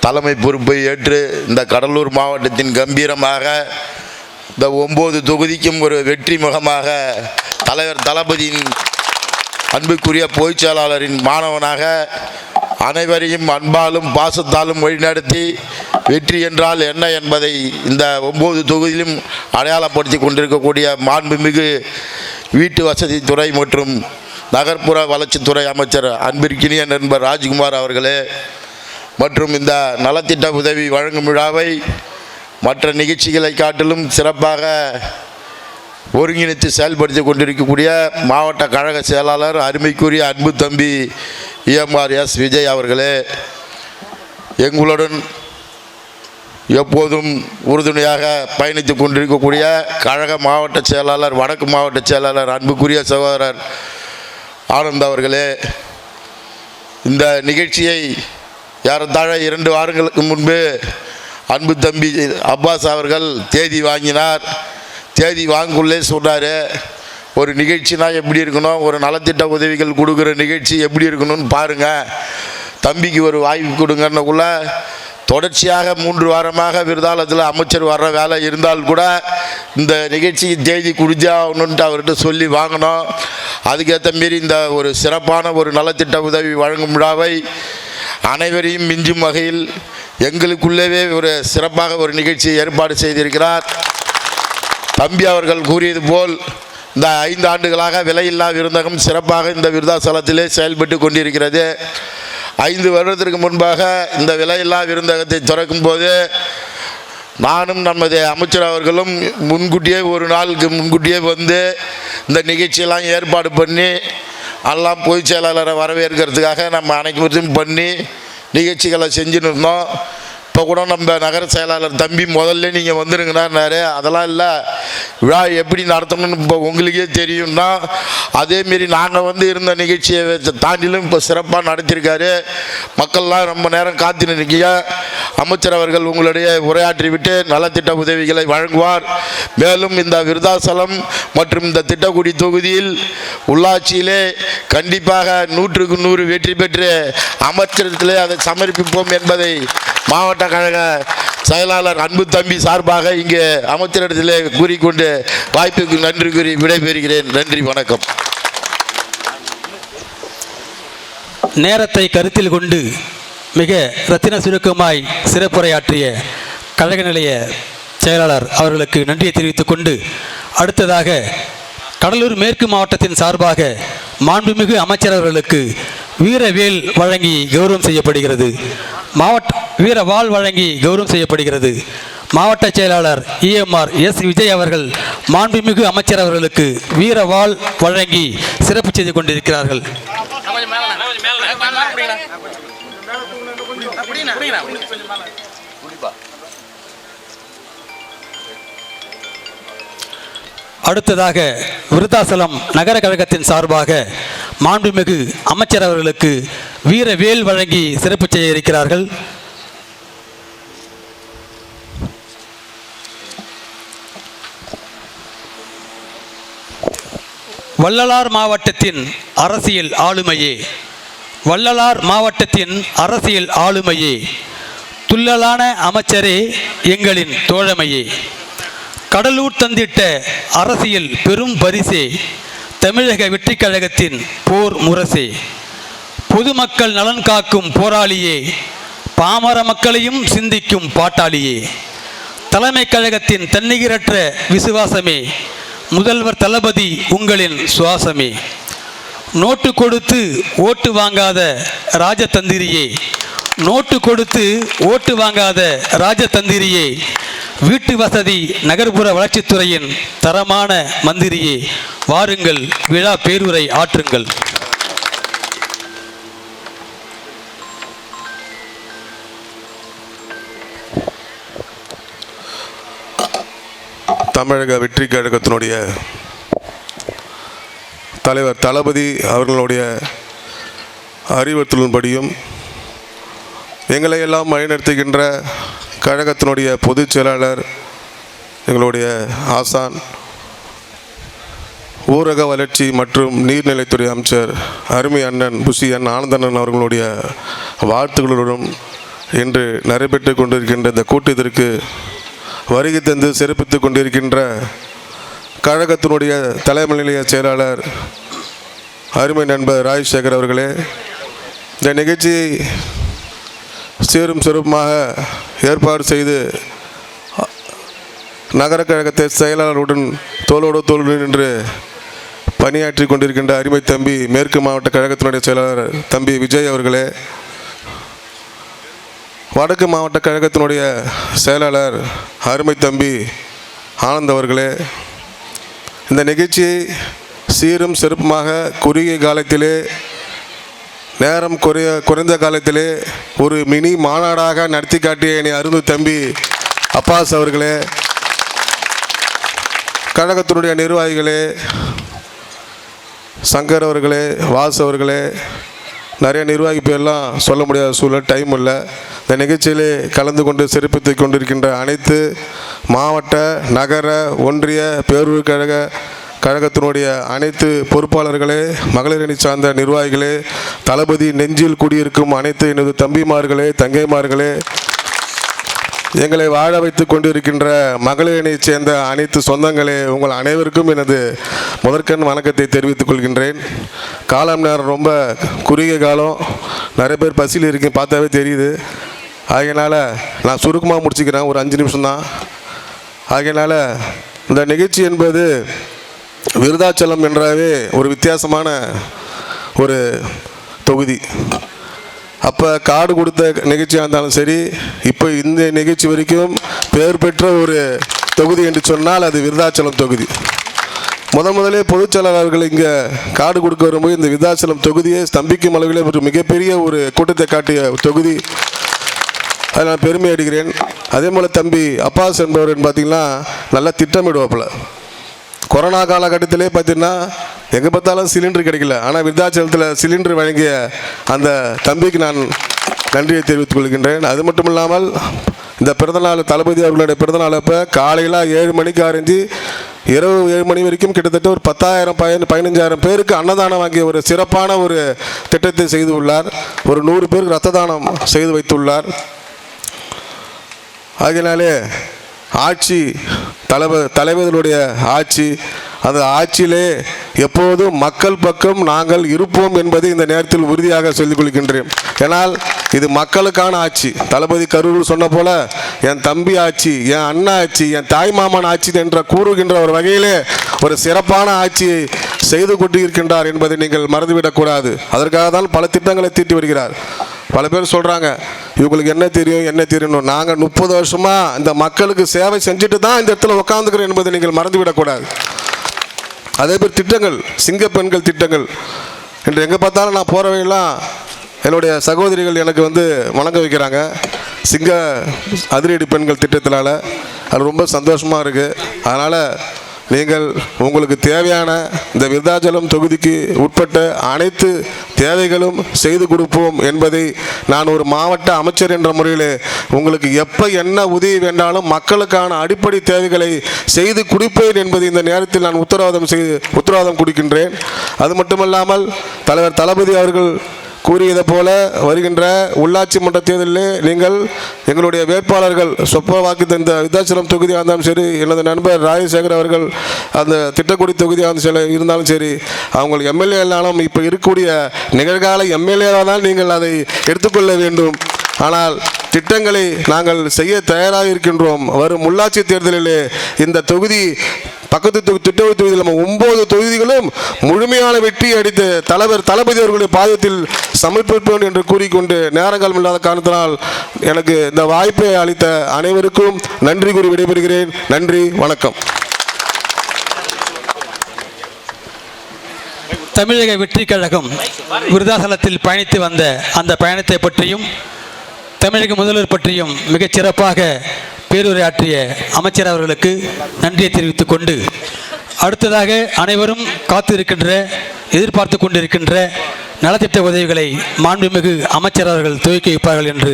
தலைமை பொறுப்பை ஏற்று இந்த கடலூர் மாவட்டத்தின் கம்பீரமாக இந்த 9 தொகுதிக்கும் ஒரு வெற்றி முகமாக தலைவர் தளபதியின் அன்புக்குரிய பொதுச் செயலாளரின் மாணவனாக அனைவரையும் அன்பாலும் பாசத்தாலும் வழிநடத்தி வெற்றி என்றால் என்ன என்பதை இந்த 9 தொகுதியிலும் அடையாளப்படுத்தி கொண்டிருக்கக்கூடிய மாண்புமிகு வீட்டு வசதித்துறை மற்றும் நகர்ப்புற வளர்ச்சித்துறை அமைச்சர் அன்பிற்கினிய நண்பர் ராஜ்குமார் அவர்களே, மற்றும் இந்த நலத்திட்ட உதவி வழங்கும் விழாவை மற்ற நிகழ்ச்சிகளை காட்டிலும் சிறப்பாக ஒருங்கிணைத்து செயல்படுத்தி கொண்டிருக்கக்கூடிய மாவட்ட கழக செயலாளர் அருமைக்குரிய அன்பு தம்பி EMRS விஜய் அவர்களே, எங்களுடன் எப்போதும் உறுதுணையாக பயணித்து கொண்டிருக்கக்கூடிய கழக மாவட்ட செயலாளர் வடக்கு மாவட்ட செயலாளர் அன்புக்குரிய சகோதரர் ஆனந்த் அவர்களே, இந்த நிகழ்ச்சியை ஏறத்தாழ 2 வாரங்களுக்கு முன்பு அன்பு தம்பி அப்பாஸ் அவர்கள் தேதி வாங்கினார். தேதி வாங்குள்ளே சொன்னார், ஒரு நிகழ்ச்சினா எப்படி இருக்கணும், ஒரு நலத்திட்ட உதவிகள் கொடுக்குற நிகழ்ச்சி எப்படி இருக்கணும்னு பாருங்கள், தம்பிக்கு ஒரு வாய்ப்பு கொடுங்கன்னக்குள்ள தொடர்ச்சியாக 3 வாரமாக விருதாலத்தில் அமைச்சர் வர்ற வேலை இருந்தால் கூட இந்த நிகழ்ச்சிக்கு தேதி குடிஞ்சாகணுன்ட்டு அவர்கிட்ட சொல்லி வாங்கினோம். அதுக்கேற்ற மாரி இந்த ஒரு சிறப்பான ஒரு நலத்திட்ட உதவி வழங்கும் விழாவை அனைவரையும் மிஞ்சும் வகையில் எங்களுக்குள்ளவே ஒரு சிறப்பாக ஒரு நிகழ்ச்சியை ஏற்பாடு செய்திருக்கிறார். தம்பி அவர்கள் கூறியது போல் இந்த 5 ஆண்டுகளாக விலையில்லா விருந்தகம் சிறப்பாக இந்த விருதாசலத்திலே செயல்பட்டு கொண்டிருக்கிறது. 5 வருடத்திற்கு முன்பாக இந்த விலையில்லா விருந்தகத்தை திறக்கும் போது நானும் நமது அமைச்சர் அவர்களும் முன்கூட்டியே ஒரு நாளுக்கு முன்கூட்டியே வந்து இந்த நிகழ்ச்சியெல்லாம் ஏற்பாடு பண்ணி எல்லாம் பொதுச் செயலாளரை வரவேற்கிறதுக்காக நம்ம அனைவரும் பண்ணி நிகழ்ச்சிகளை செஞ்சுன்னு இருந்தோம். இப்போ கூட நம்ம நகர செயலாளர் தம்பி முதல்ல நீங்கள் வந்துடுங்கன்னாரு. அதெல்லாம் இல்லை, விழா எப்படி நடத்தணும்னு இப்போ உங்களுக்கே தெரியும்னா அதேமாரி நாங்கள் வந்து இருந்த நிகழ்ச்சியை தாண்டிலும் இப்போ சிறப்பாக நடத்தியிருக்காரு. மக்கள்லாம் ரொம்ப நேரம் காத்து நிற்க அமைச்சர் அவர்கள் உங்களுடைய உரையாற்றி விட்டு நலத்திட்ட உதவிகளை வழங்குவார். மேலும் இந்த விருதாசலம் மற்றும் இந்த திட்டக்குடி தொகுதியில் உள்ளாட்சியிலே கண்டிப்பாக 100க்கு 100 வெற்றி பெற்று அமைச்சரத்திலே அதை சமர்ப்பிப்போம் என்பதை மாவட்ட கழக செயலாளர் அன்பு தம்பி சார்பாக இங்கே அமைச்சரிடத்திலே கூறிக்கொண்டு வாய்ப்புக்கு நன்றி கூறி விடைபெறுகிறேன். நன்றி, வணக்கம். நேரத்தை கருத்தில் கொண்டு மிக ரத்தின சுருக்கமாய் சிறப்புரையாற்றிய கழக நிலைய செயலாளர் அவர்களுக்கு நன்றியை தெரிவித்துக் கொண்டு அடுத்ததாக கடலூர் மேற்கு மாவட்டத்தின் சார்பாக மாண்புமிகு அமைச்சர் அவர்களுக்கு வீரவேல் வழங்கி கௌரவம் செய்யப்படுகிறது. வீரவாள் வழங்கி கௌரவம் செய்யப்படுகிறது. மாவட்ட செயலாளர் EMR S. விஜய் அவர்கள் மாண்புமிகு அமைச்சர் அவர்களுக்கு வீரவாள் வழங்கி சிறப்பு செய்து கொண்டிருக்கிறார்கள். அடுத்ததாக விருத்தாசலம் நகர கழகத்தின் சார்பாக மாண்புமிகு அமைச்சர் அவர்களுக்கு வீரவேல் வழங்கி சிறப்பு செய்ய இருக்கிறார்கள். வள்ளலார் மாவட்டத்தின் அரசியல் ஆளுமையே, வள்ளலார் மாவட்டத்தின் அரசியல் ஆளுமையே, துள்ளலான அமைச்சரே, எங்களின் தோழமையே, கடலூர் தந்திட்ட அரசியல் பெரும் பரிசே, தமிழக வெற்றி கழகத்தின் போர் முரசே, பொதுமக்கள் நலன் காக்கும் போராளியே, பாமர மக்களையும் சிந்திக்கும் பாட்டாளியே, தலைமை கழகத்தின் தன்னிகரற்ற விசுவாசமே, முதல்வர் தளபதி உங்களின் சுவாசமே, நோட்டு கொடுத்து ஓட்டு வாங்காத ராஜதந்திரியே, நோட்டு கொடுத்து ஓட்டு வாங்காத ராஜதந்திரியே, வீட்டு வசதி நகர்ப்புற வளர்ச்சித்துறையின் தரமான மந்திரியே, வாருங்கள் விழா பேருரை ஆற்றுங்கள். தமிழக வெற்றி கழகத்தினுடைய தலைவர் தளபதி அவர்களுடைய அறிவுறுத்தலின்படியும் எங்களை எல்லாம் வழிநடத்துகின்ற கழகத்தினுடைய பொதுச் செயலாளர் எங்களுடைய ஆசான் ஊரக வளர்ச்சி மற்றும் நீர்நிலைத்துறை அமைச்சர் அருமை அண்ணன் புஷி ஆனந்தண்ணன் அவர்களுடைய வாழ்த்துக்களுடன் இன்று நடைபெற்று கொண்டிருக்கின்ற இந்த கூட்டத்திற்கு வருகை தந்து சிறப்பித்து கொண்டிருக்கின்ற கழகத்தினுடைய தலைமை நிலைய செயலாளர் அருமை நண்பர் ராஜசேகர் அவர்களே, இந்த நிகழ்ச்சியை சீரும் சிறப்புமாக ஏற்பாடு செய்து நகர கழகத்தை செயலாளருடன் தோளோடு தோள் நின்று பணியாற்றி கொண்டிருக்கின்ற அருமை தம்பி மேற்கு மாவட்ட கழகத்தினுடைய செயலாளர் தம்பி விஜய் அவர்களே, வடக்கு மாவட்ட கழகத்தினுடைய செயலாளர் அருமை தம்பி ஆனந்த் அவர்களே, இந்த நிகழ்ச்சியை சீரும் சிறப்புமாக குறுகிய காலத்திலே நேரம் குறைந்த காலத்திலே ஒரு மினி மாநாடாக நடத்தி காட்டிய என்னை அருந்து தம்பி அப்பாஸ் அவர்களே, கழகத்தினுடைய நிர்வாகிகளே, சங்கர் அவர்களே, வாஸ் அவர்களே, நிறைய நிர்வாகி பேர்லாம் சொல்ல முடியாத சூழல், டைம் இல்லை. இந்த நிகழ்ச்சியிலே கலந்து கொண்டு சிறப்பித்து கொண்டிருக்கின்ற அனைத்து மாவட்ட நகர ஒன்றிய பேரூர் கழக கழகத்தினுடைய அனைத்து பொறுப்பாளர்களே, மகளிர் அணி சார்ந்த நிர்வாகிகளே, தளபதி நெஞ்சில் குடியிருக்கும் அனைத்து எனது தம்பிமார்களே, தங்கைமார்களே, எங்களை வாழ வைத்து கொண்டிருக்கின்ற மகளிர் அணியைச் சேர்ந்த அனைத்து சொந்தங்களே, உங்கள் அனைவருக்கும் எனது முதற்கண் வணக்கத்தை தெரிவித்துக் கொள்கின்றேன். காலம் நேரம் ரொம்ப குறுகிய காலம், நிறைய பேர் பசியில் இருக்கீங்க, பார்த்தாவே தெரியுது. ஆகையினால் நான் சுருக்கமாக முடிச்சுக்கிறேன், ஒரு 5 நிமிஷம்தான். ஆகையினால் இந்த நிகழ்ச்சி என்பது விருதாச்சலம் என்றாவே ஒரு வித்தியாசமான ஒரு தொகுதி. அப்போ காடு கொடுத்த நிகழ்ச்சியாக இருந்தாலும் சரி, இப்போ இந்த நிகழ்ச்சி வரைக்கும் பெயர் பெற்ற ஒரு தொகுதி என்று சொன்னால் அது விருதாச்சலம் தொகுதி. முதலே பொதுச் செயலாளர்கள் இங்கே காடு கொடுக்க வரும்போது இந்த விருதாச்சலம் தொகுதியை ஸ்தம்பிக்கும் அளவில் ஒரு மிகப்பெரிய ஒரு கூட்டத்தை காட்டிய தொகுதி. அதை நான் பெருமை அடைகிறேன். அதே போல் தம்பி அப்பாஸ் என்பவர் பார்த்திங்கன்னா நல்லா திட்டமிடுவாப்பில். கொரோனா காலகட்டத்திலே பார்த்திங்கன்னா எங்கே பார்த்தாலும் சிலிண்டர் கிடைக்கல. ஆனால் விருதாச்சலத்தில் சிலிண்டர் வழங்கிய அந்த தம்பிக்கு நான் நன்றியை தெரிவித்துக் கொள்கின்றேன். அது மட்டும் இல்லாமல் இந்த பிறந்தநாள் தளபதி அவர்களுடைய பிறந்தநாள் அப்போ காலையில் 7 மணிக்கு ஆரம்பித்து இரவு 7 மணி வரைக்கும் கிட்டத்தட்ட ஒரு 10,000 15,000 பேருக்கு அன்னதானம் வாங்கிய ஒரு சிறப்பான ஒரு திட்டத்தை செய்து உள்ளார். ஒரு 100 பேருக்கு இரத்த தானம் செய்து வைத்துள்ளார். ஆகையினாலே ஆட்சி தலைவர்களுடைய ஆட்சி, அந்த ஆட்சியிலே எப்போதும் மக்கள் பக்கம் நாங்கள் இருப்போம் என்பதை இந்த நேரத்தில் உறுதியாக சொல்லிக் கொள்கின்றேன். ஏன்னால் இது மக்களுக்கான ஆட்சி. தளபதி கரூர் சொன்ன போல என் தம்பி ஆட்சி, என் அண்ணா ஆட்சி, என் தாய் மாமன் ஆட்சி என்ற கூறுகின்ற ஒரு வகையிலே ஒரு சிறப்பான ஆட்சியை செய்து கொண்டிருக்கின்றார் என்பதை நீங்கள் மறந்துவிடக்கூடாது. அதற்காக தான் பல திட்டங்களை தீட்டி வருகிறார். பல பேர் சொல்கிறாங்க இவங்களுக்கு என்ன தெரியும். நாங்கள் 30 வருஷமாக இந்த மக்களுக்கு சேவை செஞ்சுட்டு தான் இந்த இடத்துல உட்காந்துக்கிறோம் என்பதை நீங்கள் மறந்துவிடக்கூடாது. அதே பேர் திட்டங்கள், சிங்க பெண்கள் திட்டங்கள் என்று எங்கே பார்த்தாலும் நான் போகிறவையெல்லாம் என்னுடைய சகோதரிகள் எனக்கு வணங்க வைக்கிறாங்க. சிங்க அதிரடி பெண்கள் திட்டத்தினால அது ரொம்ப சந்தோஷமாக இருக்குது. அதனால் நீங்கள் உங்களுக்கு தேவையான இந்த விருதாச்சலம் தொகுதிக்கு உட்பட்ட அனைத்து தேவைகளும் செய்து கொடுப்போம் என்பதை நான் ஒரு மாவட்ட அமைச்சர் என்ற முறையில் உங்களுக்கு எப்போ என்ன உதவி வேண்டாலும் மக்களுக்கான அடிப்படை தேவைகளை செய்து கொடுப்பேன் என்பதை இந்த நேரத்தில் நான் உத்தரவாதம் கொடுக்கின்றேன். அது மட்டுமல்லாமல் தலைவர் தளபதி அவர்கள் கூறியதை போல வருகின்ற உள்ளாட்சி மன்ற தேர்தலில் நீங்கள் எங்களுடைய வேட்பாளர்கள் சொப்ப வாக்கு இந்த விருதாச்சலம் தொகுதியாக இருந்தாலும் சரி, எனது நண்பர் ராஜசேகர் அவர்கள் அந்த திட்டக்குடி தொகுதியாக இருந்தாலும் சரி, அவங்க எம்எல்ஏ இல்லாலும் இப்போ இருக்கக்கூடிய நிகழ்கால எம்எல்ஏவாக தான் நீங்கள் அதை எடுத்துக்கொள்ள வேண்டும். ஆனால் திட்டங்களை நாங்கள் செய்ய தயாராக இருக்கின்றோம். வரும் உள்ளாட்சி தேர்தலிலே இந்த தொகுதி பக்கத்து திட்டக்குடி தொகுதியில் நம்ம 9 தொகுதிகளும் முழுமையான வெற்றி அடித்த தளபதி அவர்களுடைய பாதத்தில் சமர்ப்பிப்போம் என்று கூறிக்கொண்டு நேரங்கள் இல்லாத காரணத்தினால் எனக்கு இந்த வாய்ப்பை அளித்த அனைவருக்கும் நன்றி கூறி விடைபெறுகிறேன். நன்றி, வணக்கம். தமிழக வெற்றி கழகம் விருதாச்சலத்தில் பயணித்து வந்த அந்த பயணத்தை பற்றியும் தமிழக முதல்வர் பற்றியும் மிகச் சிறப்பாக பேருரையாற்றிய அமைச்சர் அவர்களுக்கு நன்றியை தெரிவித்துக் கொண்டு அடுத்ததாக அனைவரும் எதிர்பார்த்து கொண்டிருக்கின்ற நலத்திட்ட உதவிகளை மாண்புமிகு அமைச்சர் அவர்கள் துவக்கி வைப்பார்கள் என்று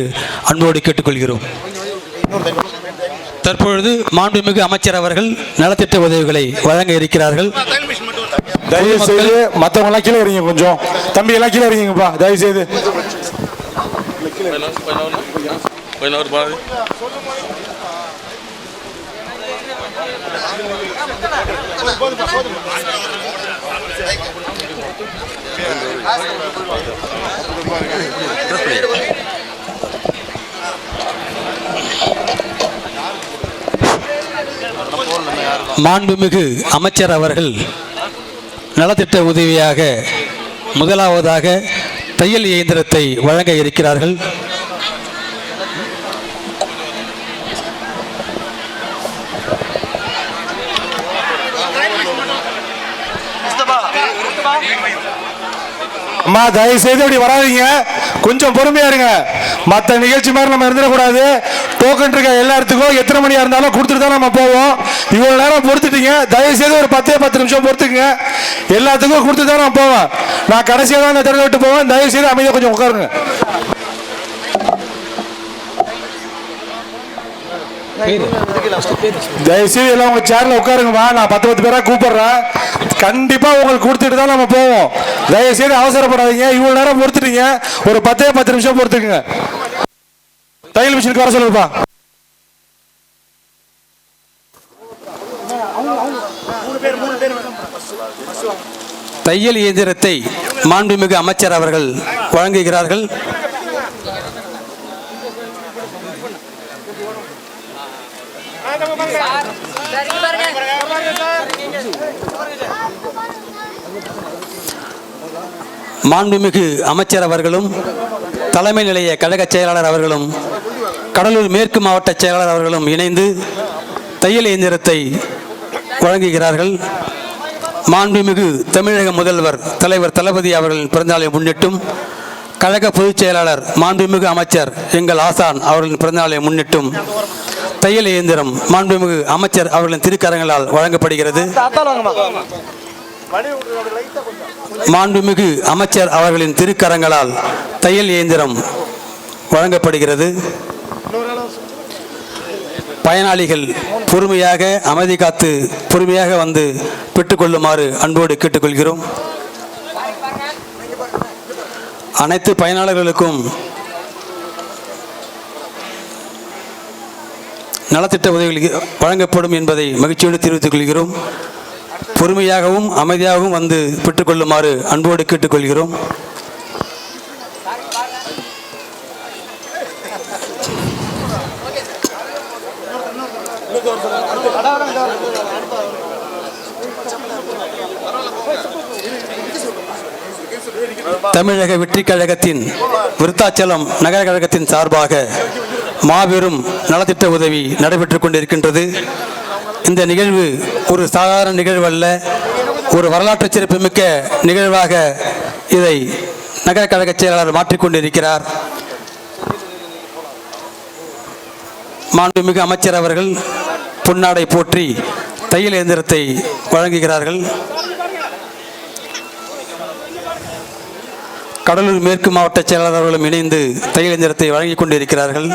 அன்போடு கேட்டுக்கொள்கிறோம். தற்பொழுது மாண்புமிகு அமைச்சர் அவர்கள் நலத்திட்ட உதவிகளை வழங்க இருக்கிறார்கள். தயவு செய்து மற்றவங்க எல்லாம் கீழே இருக்கீங்க, கொஞ்சம் தம்பி எல்லாம் கீழே இருக்கீங்கப்பா, தயவு செய்து. மாண்புமிகு அமைச்சர் அவர்கள் நலத்திட்ட உதவியாக முதலாவதாக தையல் இயந்திரத்தை வழங்க இருக்கிறார்கள். அம்மா தயவு செய்து அப்படி வராதிங்க, கொஞ்சம் பொறுமையா இருங்க. மற்ற நிகழ்ச்சி மாதிரி நம்ம இருந்துடக்கூடாது. டோக்கன் இருக்க எல்லா இடத்துக்கும் எத்தனை மணியா இருந்தாலும் கொடுத்துட்டு தான் நம்ம போவோம். இவ்வளவு நேரம் பொறுத்துட்டீங்க, தயவு செய்து ஒரு 10 நிமிஷம் பொறுத்துக்குங்க. எல்லாத்துக்கும் கொடுத்துட்டு தான் நான் போவேன். நான் கடைசியாக தான் அந்த திறனை விட்டு போவேன். தயவு செய்து அமைதியாக கொஞ்சம் உட்காருங்க. தயவுசெய்து எல்லாம் உங்க சேர்ல உட்காருங்கம்மா. நான் 10 பேரா கூப்பிடுறேன். கண்டிப்பா உங்களுக்கு கொடுத்துட்டு தான் நம்ம போவோம். தயவுசெய்து அவசரப்படாதீங்க. இவ்வளவு நேரம் பொறுத்துட்டீங்க. ஒரு 10 நிமிஷம் பொறுத்துக்குங்க. தையல் மிஷினுக்கு வர சொல்லுப்பா. தையல் இயந்திரத்தை மாண்புமிகு அமைச்சர் அவர்கள் வழங்குகிறார்கள். மாண்புமிகு அமைச்சர் அவர்களும் தலைமை நிலைய கழக செயலாளர் அவர்களும் கடலூர் மேற்கு மாவட்ட செயலாளர் அவர்களும் இணைந்து தையல் இயந்திரத்தை வழங்குகிறார்கள். மாண்புமிகு தமிழக முதல்வர் தலைவர் தளபதி அவர்களின் பிறந்தநாளை முன்னிட்டும் கழக பொதுச் செயலாளர் மாண்புமிகு அமைச்சர் எங்கள் ஆசான் அவர்களின் பிறந்தநாளை முன்னிட்டும் தையல் இயந்திரம் மாண்புமிகு அமைச்சர் அவர்களின் திருக்கரங்களால் வழங்கப்படுகிறது. மாண்புமிகு அமைச்சர் அவர்களின் திருக்கரங்களால் தையல் இயந்திரம் வழங்கப்படுகிறது. பயனாளிகள் பொறுமையாக அமைதி காத்து பொறுமையாக வந்து பெற்றுக்கொள்ளுமாறு அன்போடு கேட்டுக்கொள்கிறோம். அனைத்து பயனாளர்களுக்கும் நலத்திட்ட உதவிகள் வழங்கப்படும் என்பதை மகிழ்ச்சியோடு தெரிவித்துக் கொள்கிறோம். பொறுமையாகவும் அமைதியாகவும் வந்து பெற்றுக்கொள்ளுமாறு அன்போடு கேட்டுக்கொள்கிறோம். தமிழக வெற்றி கழகத்தின் விருத்தாச்சலம் நகர கழகத்தின் சார்பாக மாபெரும் நலத்திட்ட உதவி நடைபெற்றுக் கொண்டிருக்கின்றது. இந்த நிகழ்வு ஒரு சாதாரண நிகழ்வு அல்ல, ஒரு வரலாற்று சிறப்புமிக்க நிகழ்வாக இதை நகர கழக செயலாளர் மாற்றிக்கொண்டிருக்கிறார். மாண்புமிகு அமைச்சர் அவர்கள் பொன்னாடை போற்றி தையல் இயந்திரத்தை வழங்குகிறார்கள். கடலூர் மேற்கு மாவட்ட செயலாளர் அவர்களும் இணைந்து தையல் இயந்திரத்தை வழங்கிக் கொண்டிருக்கிறார்கள்.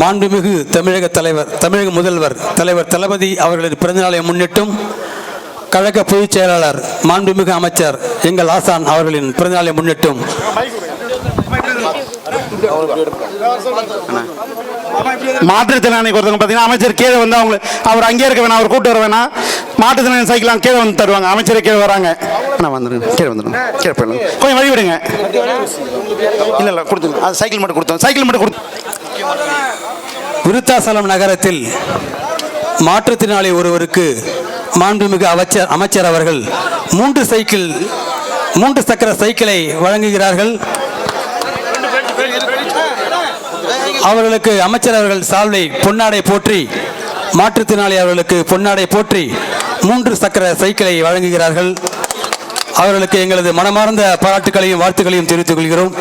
மாண்புமிகு தமிழக முதல்வர் தலைவர் தளபதி அவர்களின் பிறந்தநாளை முன்னிட்டும் கழக பொதுச் செயலாளர் மாண்புமிகு அமைச்சர் எங்கள் ஆசான் அவர்களின் பிறந்தநாளை முன்னிட்டும் மாற்றுத்திறனாளி ஒருத்தவங்க பார்த்தீங்கன்னா அமைச்சர் கீழே வந்து அவர் அங்கேயே இருக்க வேணாம், அவர் கூட்டு வர வேணாம். மாற்றுத்திறனாளி சைக்கிள் கீழே வந்து தருவாங்க. அமைச்சரை கீழே வராங்க. நான் வந்துடுங்க, கீழே வந்துடுங்க, கீழே போயிடலாம். கொஞ்சம் வழி விடுங்க. இல்லை கொடுத்துங்க, அது சைக்கிள் மட்டும் கொடுத்தோம். விருத்தாசலம் நகரத்தில் மாற்றுத்திறனாளி ஒருவருக்கு மாண்புமிகு அமைச்சர் அவர்கள் 3 சக்கர சைக்கிளை வழங்குகிறார்கள். அவர்களுக்கு அமைச்சர் அவர்கள் சால்வை பொன்னாடை போற்றி மாற்றுத்திறனாளி அவர்களுக்கு பொன்னாடை போற்றி 3 சக்கர சைக்கிளை வழங்குகிறார்கள். அவர்களுக்கு எங்களது மனமார்ந்த பாராட்டுகளையும் வாழ்த்துக்களையும் தெரிவித்துக் கொள்கிறோம்.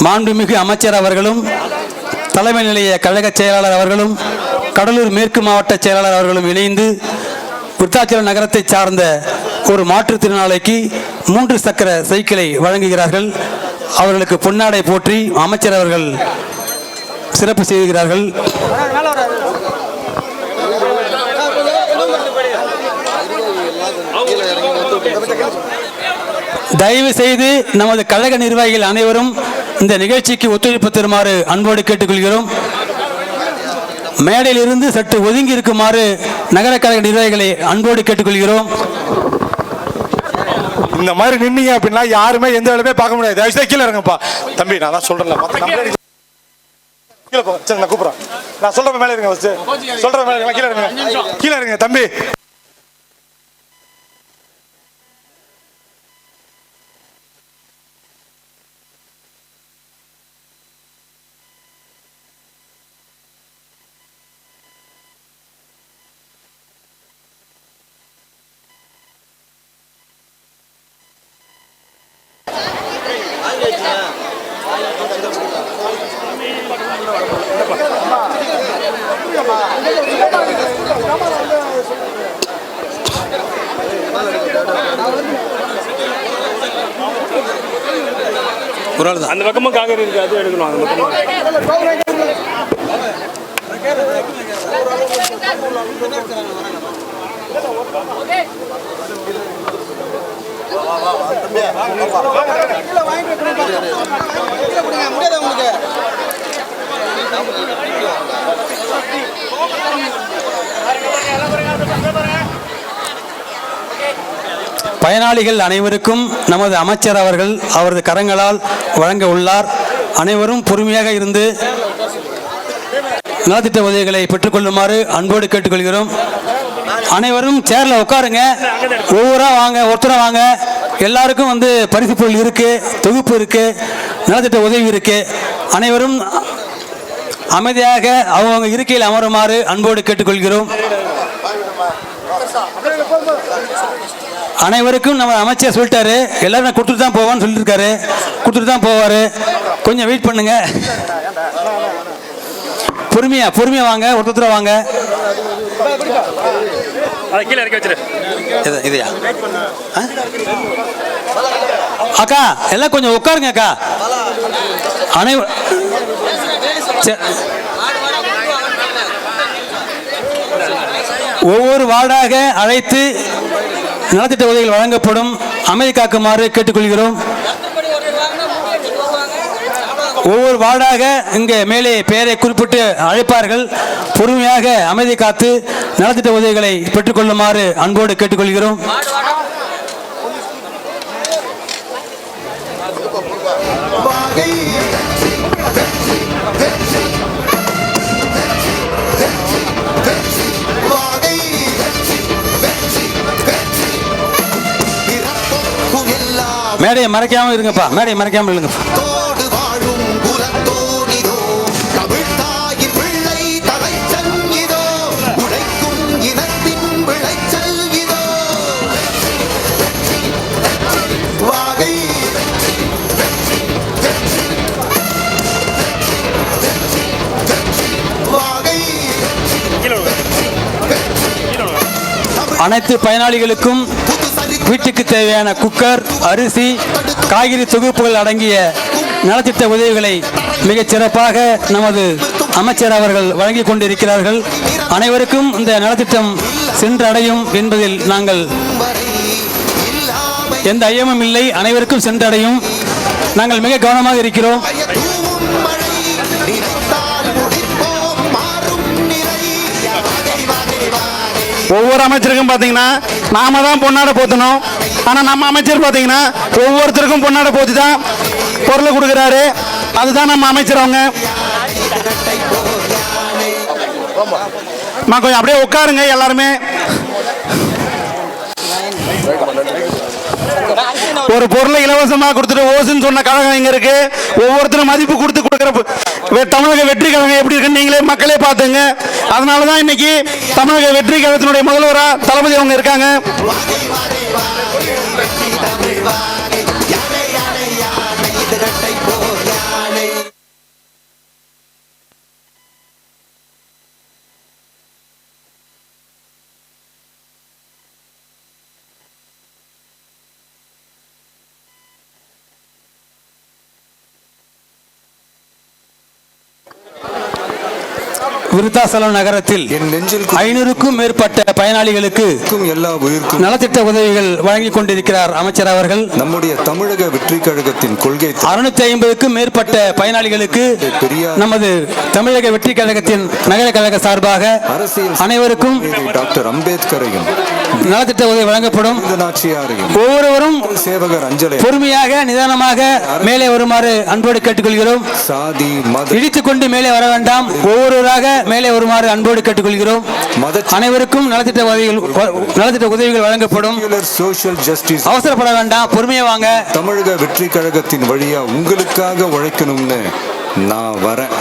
மாண்புமிகு அமைச்சர் அவர்களும் தலைமை நிலைய கழக செயலாளர் அவர்களும் கடலூர் மேற்கு மாவட்ட செயலாளர் அவர்களும் இணைந்து விருத்தாச்சலம் நகரத்தை சார்ந்த ஒரு மாற்றுத்திறனாளிக்கு 3 சக்கர சைக்கிளை வழங்குகிறார்கள். அவர்களுக்கு பொன்னாடை போற்றி அமைச்சர் அவர்கள் சிறப்பு செய்கிறார்கள். தயவு செய்து நமது கழக நிர்வாகிகள் அனைவரும் இந்த நிகழ்ச்சிக்கு ஒத்துழைப்பு தருமாறு அன்போடு கேட்டுக்கொள்கிறோம். மேடையில் இருந்து சற்று ஒதுங்கி இருக்குமாறு நகர கழக நிர்வாகிகளை அன்போடு கேட்டுக்கொள்கிறோம். இந்த மாதிரி நின்னீங்க அப்படின்னா யாருமே எந்த வேலையுமே பார்க்க முடியாது. தயவுசெய்து கீழே இறங்கப்பா. தம்பி நான் தான் சொல்றேன், கீழே போ. சரி நான் கூப்பிடுறேன். நான் சொல்றேன் மேலே இருங்க, சொல்றேன் மேலே கீழே இருங்க, கீழே இருங்க தம்பி. ஒரு ஆள் தான். அந்த பக்கமும் காங்கிரஸ் இருக்கு, அது எடுக்கணும். அந்த பக்கமும் பயனாளிகள் அனைவருக்கும் நமது அமைச்சர் அவர்கள் அவரது கரங்களால் வழங்க உள்ளார். அனைவரும் பொறுமையாக இருந்து நலத்திட்ட உதவிகளை பெற்றுக்கொள்ளுமாறு அன்போடு கேட்டுக்கொள்கிறோம். அனைவரும் சேர்ல உட்காருங்க. ஒவ்வொருவரா வாங்க, ஒருத்தரா வாங்க. எல்லாருக்கும் பரிசு பொருள் இருக்கு, தொகுப்பு இருக்கு, நலத்திட்ட உதவி இருக்கு. அனைவரும் அமைதியாக அவங்க இருக்கையில் அமருமாறு அன்போடு கேட்டுக்கொள்கிறோம். அனைவருக்கும் நம்ம அமைச்சர் சொல்லிட்டாரு, எல்லாரும் கொடுத்துட்டு தான் போவான்னு சொல்லியிருக்காரு. கொடுத்துட்டு தான் போவார். கொஞ்சம் வெயிட் பண்ணுங்க. பொறுமையா வாங்க, ஒருத்தர வாங்க. கீழே இறக்கி வச்சிரு. இதையா அக்கா, எல்லாம் கொஞ்சம் உட்காருங்க அக்கா. ஒவ்வொரு வார்டாக அழைத்து நலத்திட்ட உதவிகள் வழங்கப்படும். அமைதி காக்குமாறு கேட்டுக்கொள்கிறோம். ஒவ்வொரு வார்டாக இங்கே மேலே பெயரை குறிப்பிட்டு அழைப்பார்கள். பொறுமையாக அமைதி காத்து நலத்திட்ட உதவிகளை பெற்றுக்கொள்ளுமாறு அன்போடு கேட்டுக்கொள்கிறோம். மேடையை மறைக்காம இருங்கப்பா, மேடையை மறைக்காம இருங்கப்பா. அனைத்து பயனாளிகளுக்கும் வீட்டுக்கு தேவையான குக்கர், அரிசி, காய்கறி தொகுப்புகள் அடங்கிய நலத்திட்ட உதவிகளை மிகச் சிறப்பாக நமது அமைச்சர் அவர்கள் வழங்கிக் கொண்டிருக்கிறார்கள். அனைவருக்கும் இந்த நலத்திட்டம் சென்றடையும் என்பதில் நாங்கள் எந்த ஐயமும் இல்லை. அனைவருக்கும் சென்றடையும். நாங்கள் மிக கவனமாக இருக்கிறோம். ஒவ்வொரு அமைச்சருக்கும் பார்த்தீங்கன்னா நாம தான் பொன்னாடை போத்தணும். ஆனால் நம்ம அமைச்சர் பார்த்தீங்கன்னா ஒவ்வொருத்தருக்கும் பொன்னாடை போத்தி தான் பொருளை கொடுக்குறாரு. அதுதான் நம்ம அமைச்சர். அவங்க கொஞ்சம் அப்படியே உட்காருங்க எல்லாருமே. ஒரு பொருளை இலவசமாக கொடுத்துட்டு ஓசுன்னு சொன்ன கழகம் இங்க இருக்கு. ஒவ்வொருத்தரும் மதிப்பு கொடுத்து கொடுக்குற தமிழக வெற்றி கழகம் எப்படி இருக்குன்னு நீங்களே மக்களே பார்த்துங்க. அதனாலதான் இன்னைக்கு தமிழக வெற்றி கழகத்தினுடைய முதல்வரா தளபதி அவங்க இருக்காங்க. விருத்தாசலம் நகரத்தில் 500க்கும் மேற்பட்ட பயனாளிகளுக்கு நலத்திட்ட உதவிகள் வழங்கிக் கொண்டிருக்கிறார் அமைச்சர் அவர்கள். நம்முடைய தமிழக வெற்றி கழகத்தின் கொள்கை 650க்கும் மேற்பட்ட பயனாளிகளுக்கு நமது தமிழக வெற்றி கழகத்தின் நகர கழக சார்பாக அனைவருக்கும் டாக்டர் அம்பேத்கரையும் நலத்திட்ட உதவி வழங்கப்படும். ஒவ்வொருவரும் சேவகர் அஞ்சலை பொறுமையாக நிதானமாக மேலே வருமாறு அன்போடு கேட்டுக்கொள்கிறோம். சாதி மத இடித்துக் கொண்டு மேலே வர வேண்டாம். ஒவ்வொருவராக மேலே வருமாறு அன்போடு கேட்டுக்கொள்கிறோம். அனைவருக்கும் நலத்திட்ட உதவிகள் வழங்கப்படும். Social justice. அவசரப்பட வேண்டாம், பொறுமையா வாங்க. தமிழக வெற்றி கழகத்தின் வழியா உங்களுக்காக உழைக்கணும்னு நான் வரேன்.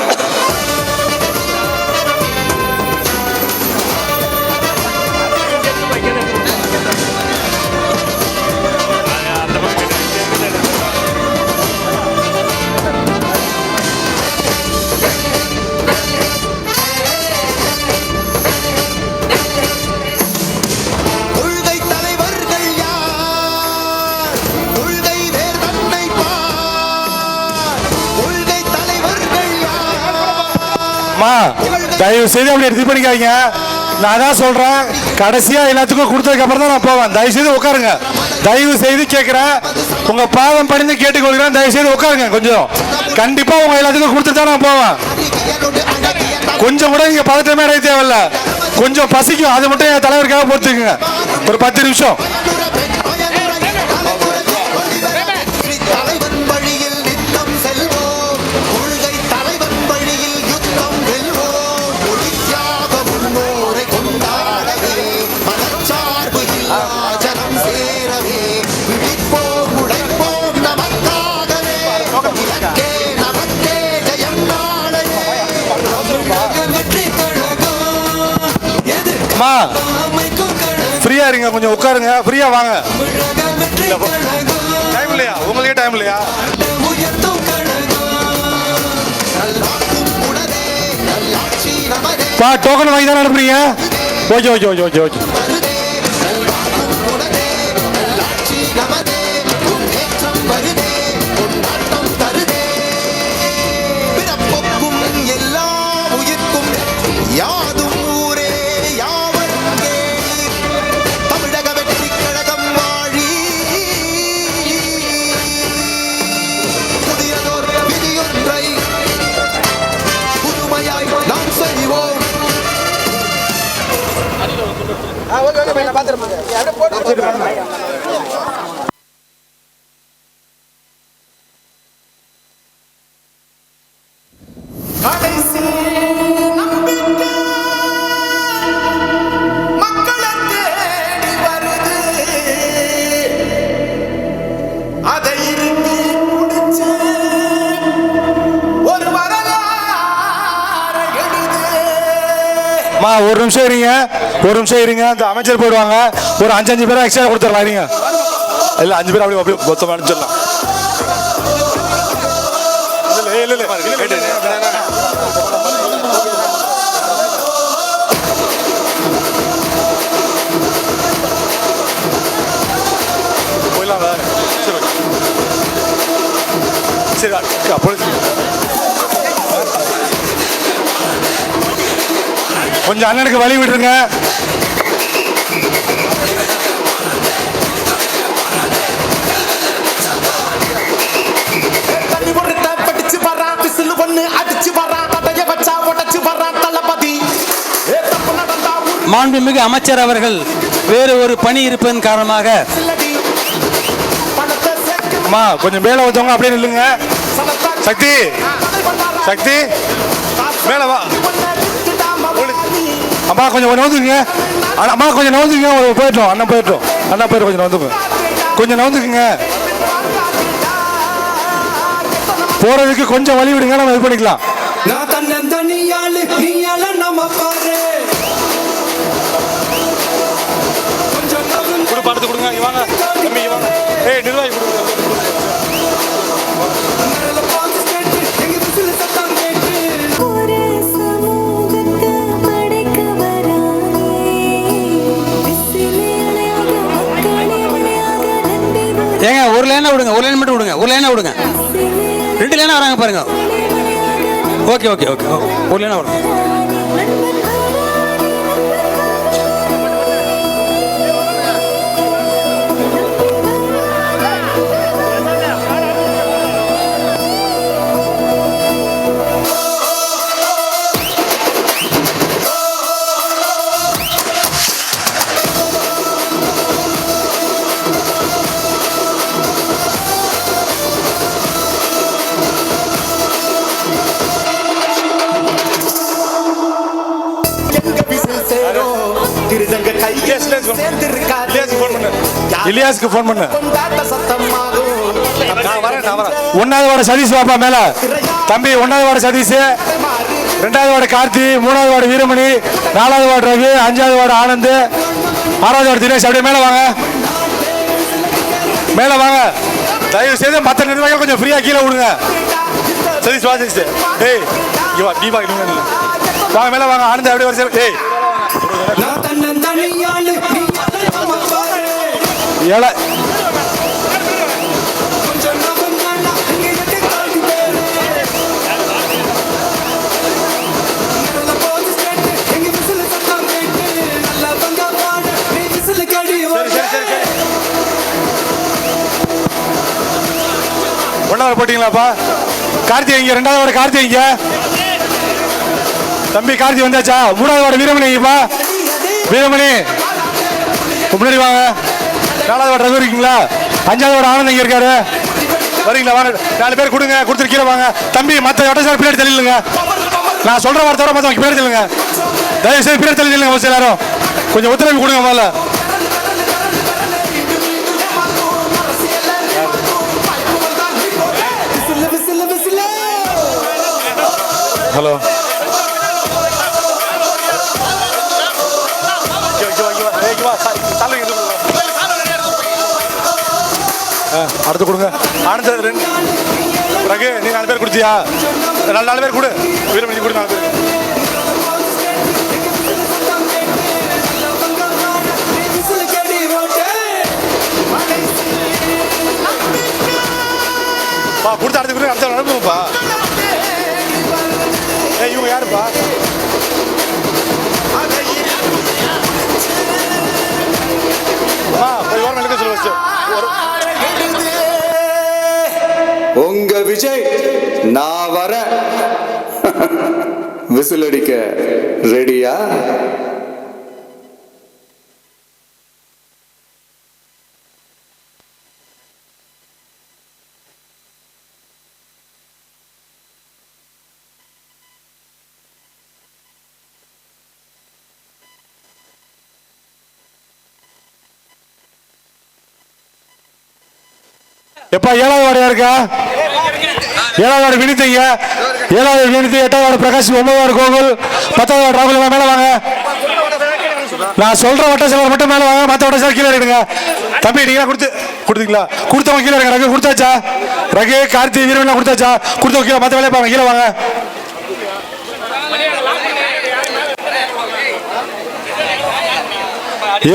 அம்மா தயவு செய்து அப்படி இது பண்ணிக்காதீங்க. நான் தான் சொல்றேன், கடைசியா எல்லாத்துக்கும் கொடுத்ததுக்கு அப்புறம் தான் நான் போவேன். தயவு செய்து உட்காருங்க. தயவு செய்து கேட்கிறேன், உங்க பாதம் பணிந்து கேட்டுக்கொள்கிறேன். தயவு செய்து உட்காருங்க. கொஞ்சம் கண்டிப்பா உங்க எல்லாத்துக்கும் கொடுத்துட்டு தான் நான் போவேன். கொஞ்சம் கூட நீங்க பதட்டமே அடைய தேவையில்ல. கொஞ்சம் பசிக்கும், அது மட்டும் என் தலைவருக்காக பொறுத்துக்குங்க. ஒரு 10 நிமிஷம். ஃப்ரீயா இருங்க, கொஞ்சம் உட்காருங்க. ஃப்ரீயா வாங்க. டைம் இல்லையா உங்களுக்கே? டைம் இல்லையா? டோக்கன் வாங்கி தானே அனுப்புறீங்க? Okay okay okay okay okay. ஒரு நிமிஷம் இருங்க, ஒரு நிமிஷம் இருங்க. அந்த அமைச்சர் போயிடுவாங்க. ஒரு 5 பேரை எக்ஸ்ட்ரா கொடுத்துடலாம். இருங்க. இல்ல 5 பேர் அப்படியே மொத்தமா அனுப்பிச்சிடலாம். போயிடலாம். சரி கொஞ்சம் அண்ணனுக்கு வழி விட்டுருங்க. மாண்புமிகு அமைச்சர் அவர்கள் வேறு ஒரு பணி இருப்பதன் காரணமாக கொஞ்சம் மேல வந்தவங்க அப்படியே நில்லுங்க. சக்தி சக்தி மேல வா. அம்மா கொஞ்சம் நவுந்துக்குங்க. அம்மா கொஞ்சம் நவுந்துக்குங்க. போயிட்டோம் அண்ணன் போயிட்டோம். அண்ணா போயிட்டு கொஞ்சம் நவுந்துக்குங்க. கொஞ்சம் நவுந்துக்குங்க. போறதுக்கு கொஞ்சம் வழி விடுங்க. நம்ம இது பண்ணிக்கலாம். நான் தன்னந்தனியாளு நீயால நம்ம பாரு. குடு பார்த்து கொடுங்க. வாங்க தம்பி வாங்க. ஏய் நிர்வாகி கொடுங்க. ஏங்க ஒரு லைனா விடுங்க. ஒரு லைன் மட்டும் விடுங்க. ஒரு லைனா விடுங்க. 2 லைனா வராங்க பாருங்க. Okay okay okay. ஒரு லைனா விடுங்க. இலியாஸ்க்கு ஃபோன் பண்ணு. ஒன்னாவது வார்டு சதீஷ் பாப்பா மேல. தம்பி 1வது வார்டு சதீஷ், 2வது வார்டு கார்த்தி, 3வது வார்டு வீரமணி, 4வது வார்டு ரவி, 5வது வார்டு ஆனந்த், 6வது வார்டு தினேஷ். அப்படியே மேல வாங்க. மேல வாங்க. தயவு செய்து மற்ற நிர்வாகிகள் கொஞ்சம் ஃப்ரீயா கீழே விடுங்க. சதீஷ் வா. சதீஷ் ஏய் இவா நீ வா. வாங்க மேல வாங்க. ஆனந்த் அப்படியே வர. ஏய் ஏழை ஒன்றாவது போட்டிங்களாப்பா? கார்த்தி இங்க, ரெண்டாவது வார்டு கார்த்தி இங்க. தம்பி கார்த்தி வந்தாச்சா? மூணாவது வார்டு வீரமணி இங்கப்பா. வீரமணி முன்னாடி வாங்க. நாலாவது வார்டு ரகு இருக்கீங்களா? அஞ்சாவது வார்டு ஆனந்த் இங்க இருக்காரு. வரீங்களா? வாங்க, 4 பேர் கொடுங்க, கொடுத்துட்டு கீழே வாங்க. தம்பி மற்ற வட்டசார் பின்னாடி தள்ளிடுங்க. நான் சொல்ற வார்த்தை மற்றவங்க பின்னாடி தள்ளுங்க. தயவு செய்து பின்னாடி தள்ளி நில்லுங்க. எல்லாரும் கொஞ்சம் ஒத்துழைப்பு கொடுங்க முதல்ல. ஹலோ, அடுத்து கொடுங்க. ஆனந்த் ரகு, நீ 4 பேர் கொடுத்தியா? 4 பேர் கொடு. வீரமணி கொடு. 4 பேர். கொடுத்து அடுத்த அனுப்புங்கப்பா. இவங்க யாருப்பா? போய் ஓரம் எழுக்க சொல்லு. உங்க விஜய் நான் வர விசில் அடிக்க ரெடியா? எப்பா 7வது வார்டு யாருக்கா? 7வது வார்டு வினித்தீங்க. 7வது வினித்து, 8வது வார்டு பிரகாஷ், 9வது வார்டு கோகுல், 10வது வார்டு ராகுல். மேல வாங்க. நான் சொல்ற வட்ட சிலர் மட்டும் மேல வாங்க. மற்ற வட்ட சிலர் கீழே எடுங்க. தம்பி நீங்க கொடுத்தீங்களா? கொடுத்தவங்க கீழே இருங்க. ரகு கொடுத்தாச்சா? ரகு கார்த்தி வீரமணி கொடுத்தாச்சா? கொடுத்தவங்க கீழே. மற்ற வேலையை பாருங்க. கீழே வாங்க.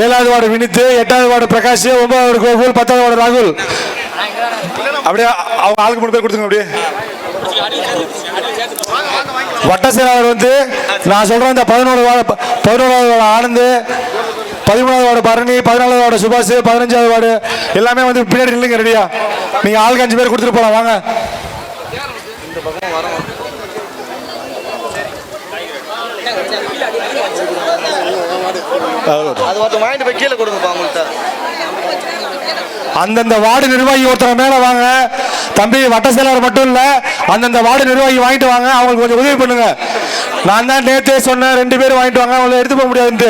ஏழாவது வார்டு வினித்து, 8வது வார்டு பிரகாஷ், 9வது வார்டு கோகுல், 10வது வார்டு ராகுல். அப்படியே அவங்க ஆளுக்கு 3 பேர் கொடுத்துங்க. அப்படியே வட்ட செயலாளர் வந்து நான் சொல்றேன், இந்த 11வது வார்டு ஆனந்த், 13வது வார்டு பரணி, 14வது வார்டு சுபாஷ், 15வது வார்டு எல்லாமே வந்து பின்னாடி நில்லுங்க. ரெடியா? நீங்க ஆளுக்கு 5 பேர் கொடுத்துட்டு போலாம். வாங்க. அந்தந்த வார்டு நிர்வாகி ஒருத்தர் மேல வாங்க. தம்பி வட்ட செயலாளர் மட்டும் இல்ல, அந்தந்த வார்டு நிர்வாகி வாங்கிட்டு வாங்க. அவங்களுக்கு கொஞ்சம் உதவி பண்ணுங்க. நான் தான் நேத்தே சொன்னேன், 2 பேர் வாங்கிட்டு வாங்க, அவங்களை எடுத்து போக முடியாது.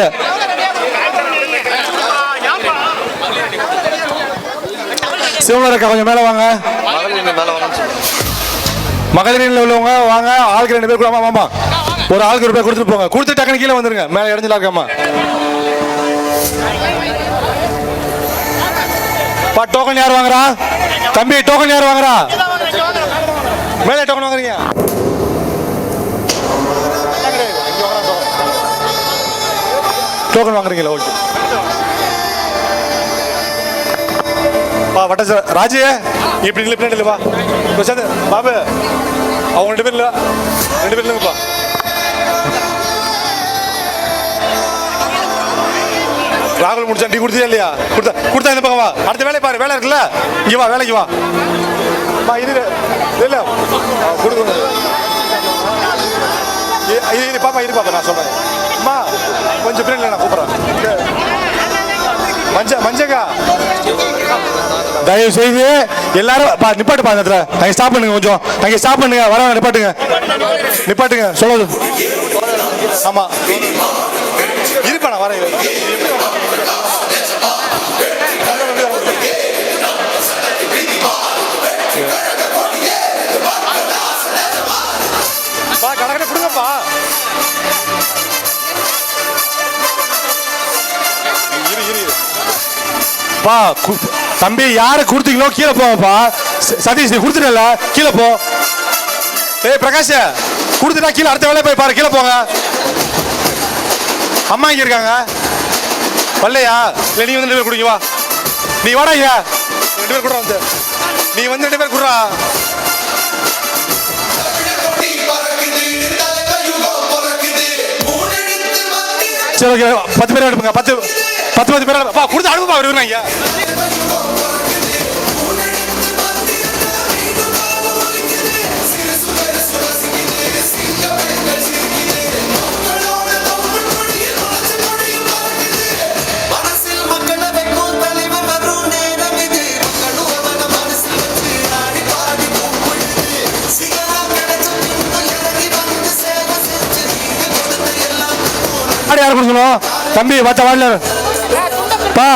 சிவமரக்கா கொஞ்சம் மேல வாங்க. மகளிரில் உள்ளவங்க வாங்க. ஆளுக்கு 2 பேர் கூட. ஆமா, ஒரு ஆளுக்கு 1 ரூபாய் கொடுத்துட்டு போங்க. கொடுத்து டக்குனு கீழே வந்துருங்க. மேல இடைஞ்சலா இருக்காமா? டோக்கன் யார் வாங்குறா? தம்பி டோக்கன் யார் வாங்குறா? மேலே டோக்கன் வாங்குறீங்க. டோக்கன் வாங்குறீங்களா? ஓகே. வட்ட ராஜு இப்படி இல்லை, பின்னாடி இல்லைப்பா. பாபு அவங்க 2 பேர் இல்லை, 2 பேர் இல்லைங்கப்பா. ராகுல் முடிச்சா டீ கொடுத்தியா இல்லையா? கொடுத்தா இந்த பக்கம் வா. அடுத்த வேலை பாரு. வேலை இருக்குல்ல, இங்க வா. வேலைக்கு வா. இது இல்ல கொடுங்க. பாப்பா இரு பாப்பா, நான் சொல்றேன். அம்மா கொஞ்சம் பின்னாடி நான் கூப்பிடுறேன். மஞ்சக்கா தயவு செய்து எல்லாரும் நிப்பாட்டு பாருங்க. அங்கே ஸ்டாப் பண்ணுங்க. கொஞ்சம் அங்கே ஸ்டாப் பண்ணுங்க. வர நிப்பாட்டுங்க. சொல்லுது. ஆமா இருப்பா, நான் வரேன். கடற்கரை கொடுங்கப்பா. தம்பி யாரு கொடுத்தீங்களோ கீழே போப்பா. சதீஷ் கொடுத்துட்டல, கீழே போ. பிரகாஷ் கொடுத்துட்டா கீழே. அடுத்த வேலை போய் பாரு. கீழே போங்க. அம்மா இங்க இருக்காங்க. வரலையா? இல்லை நீ வந்து 2 பேர் குடிங்க. வா, நீ வாடா. 2 பேர் கூட வந்து நீ வந்து 2 பேர் குடுறா. சரி ஓகே, 10 பேர் எடுப்புங்க. 10 பேர் கொடுத்து அனுப்புப்பா. வருவாங்க. கொடுக்கணும். தம்பி வட்ட வாடலர் பா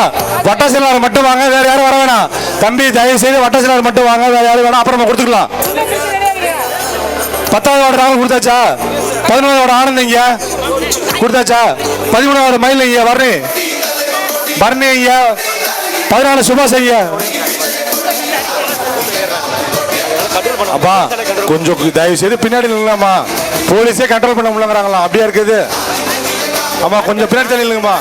வட்ட செயலாளர் மட்டும் வாங்க, வேற யாரும் வர வேணாம். தம்பி தயவு செய்து வட்ட செயலாளர் மட்டும் வாங்க, வேற யாரும் வேணாம். அப்புறமா கொடுத்துக்கலாம். 10வது வார்டு ராகுல் கொடுத்தாச்சா? 11வது வார்டு ஆனந்த் இங்க கொடுத்தாச்சா? 13வது மயில் ஐயா பரணி ஐயா, 14 சுபாஷ் ஐயா. அப்பா கொஞ்சம் தயவு செய்து பின்னாடி இல்லைங்கம்மா, போலீஸே கண்ட்ரோல் பண்ண முடியலங்கிறாங்களா? அப்படியா இருக்குது? ஆமா கொஞ்சம் பின்னாடி தள்ளி இல்லைங்கம்மா,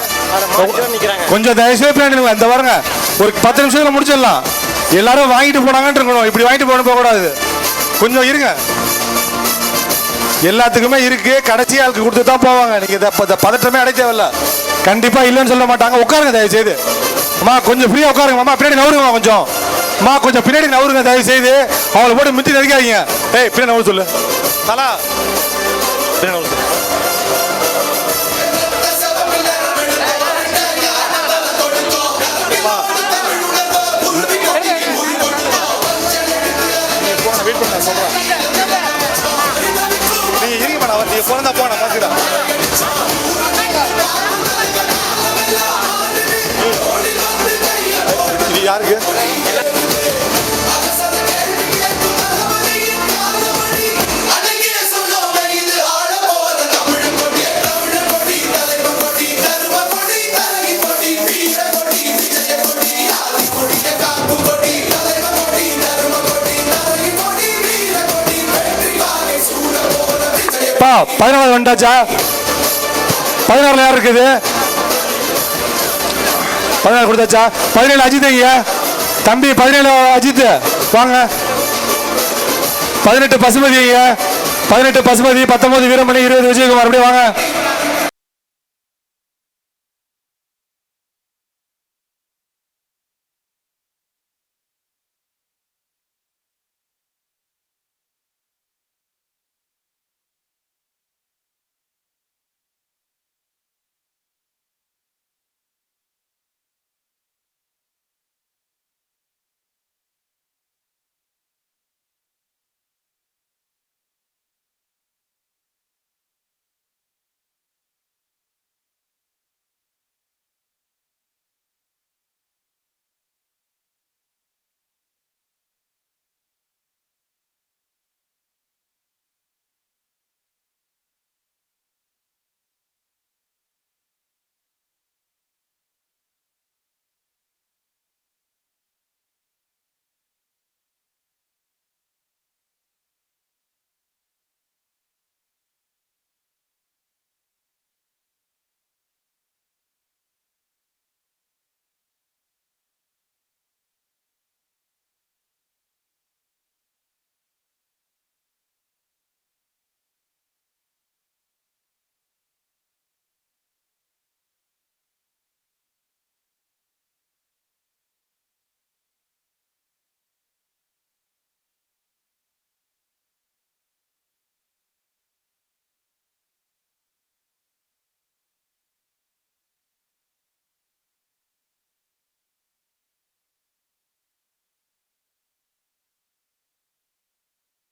கொஞ்சம் தயவு செய்து பின்னாடி இல்லைங்க. இந்த பாருங்க ஒரு 10 நிமிஷத்துல முடிச்சிடலாம். எல்லாரும் வாங்கிட்டு போனாங்கன்னு இருக்கணும், இப்படி வாங்கிட்டு போக கூடாது. கொஞ்சம் இருங்க, எல்லாத்துக்குமே இருக்கு. கடைசி ஆளுக்கு கொடுத்து தான் போவாங்க. நீங்க பதட்டமே அடைய தேவையில்ல, கண்டிப்பா இல்லைன்னு சொல்ல மாட்டாங்க. உட்காருங்க தயவு செய்து. அம்மா கொஞ்சம் ஃப்ரீயா உட்காருங்க. அம்மா பின்னாடி நவருங்க கொஞ்சம். அம்மா கொஞ்சம் பின்னாடி நவருங்க தயவு செய்து. அவங்களை போட்டு மித்தி நடிக்காதீங்க. ஏய் பின்னாடி நவரு சொல்லு தலா, பின்னாடி நவரு சொல்லு. நீங்க இருங்க மேடம், நீங்க போனா போன பாத்துக்கிறேன். இது யாருக்கு? பா 14 வந்தாச்சா? 16 யார் இருக்குது? 16 கொடுத்தாச்சா? 17 அஜித் ஐயா தம்பி, 17 அஜித் வாங்க. 18 பசுமதி ஐயா, 18 பசுமதி, 19 வீரமணி, 20 விஜயகுமார். அப்படியே வாங்க.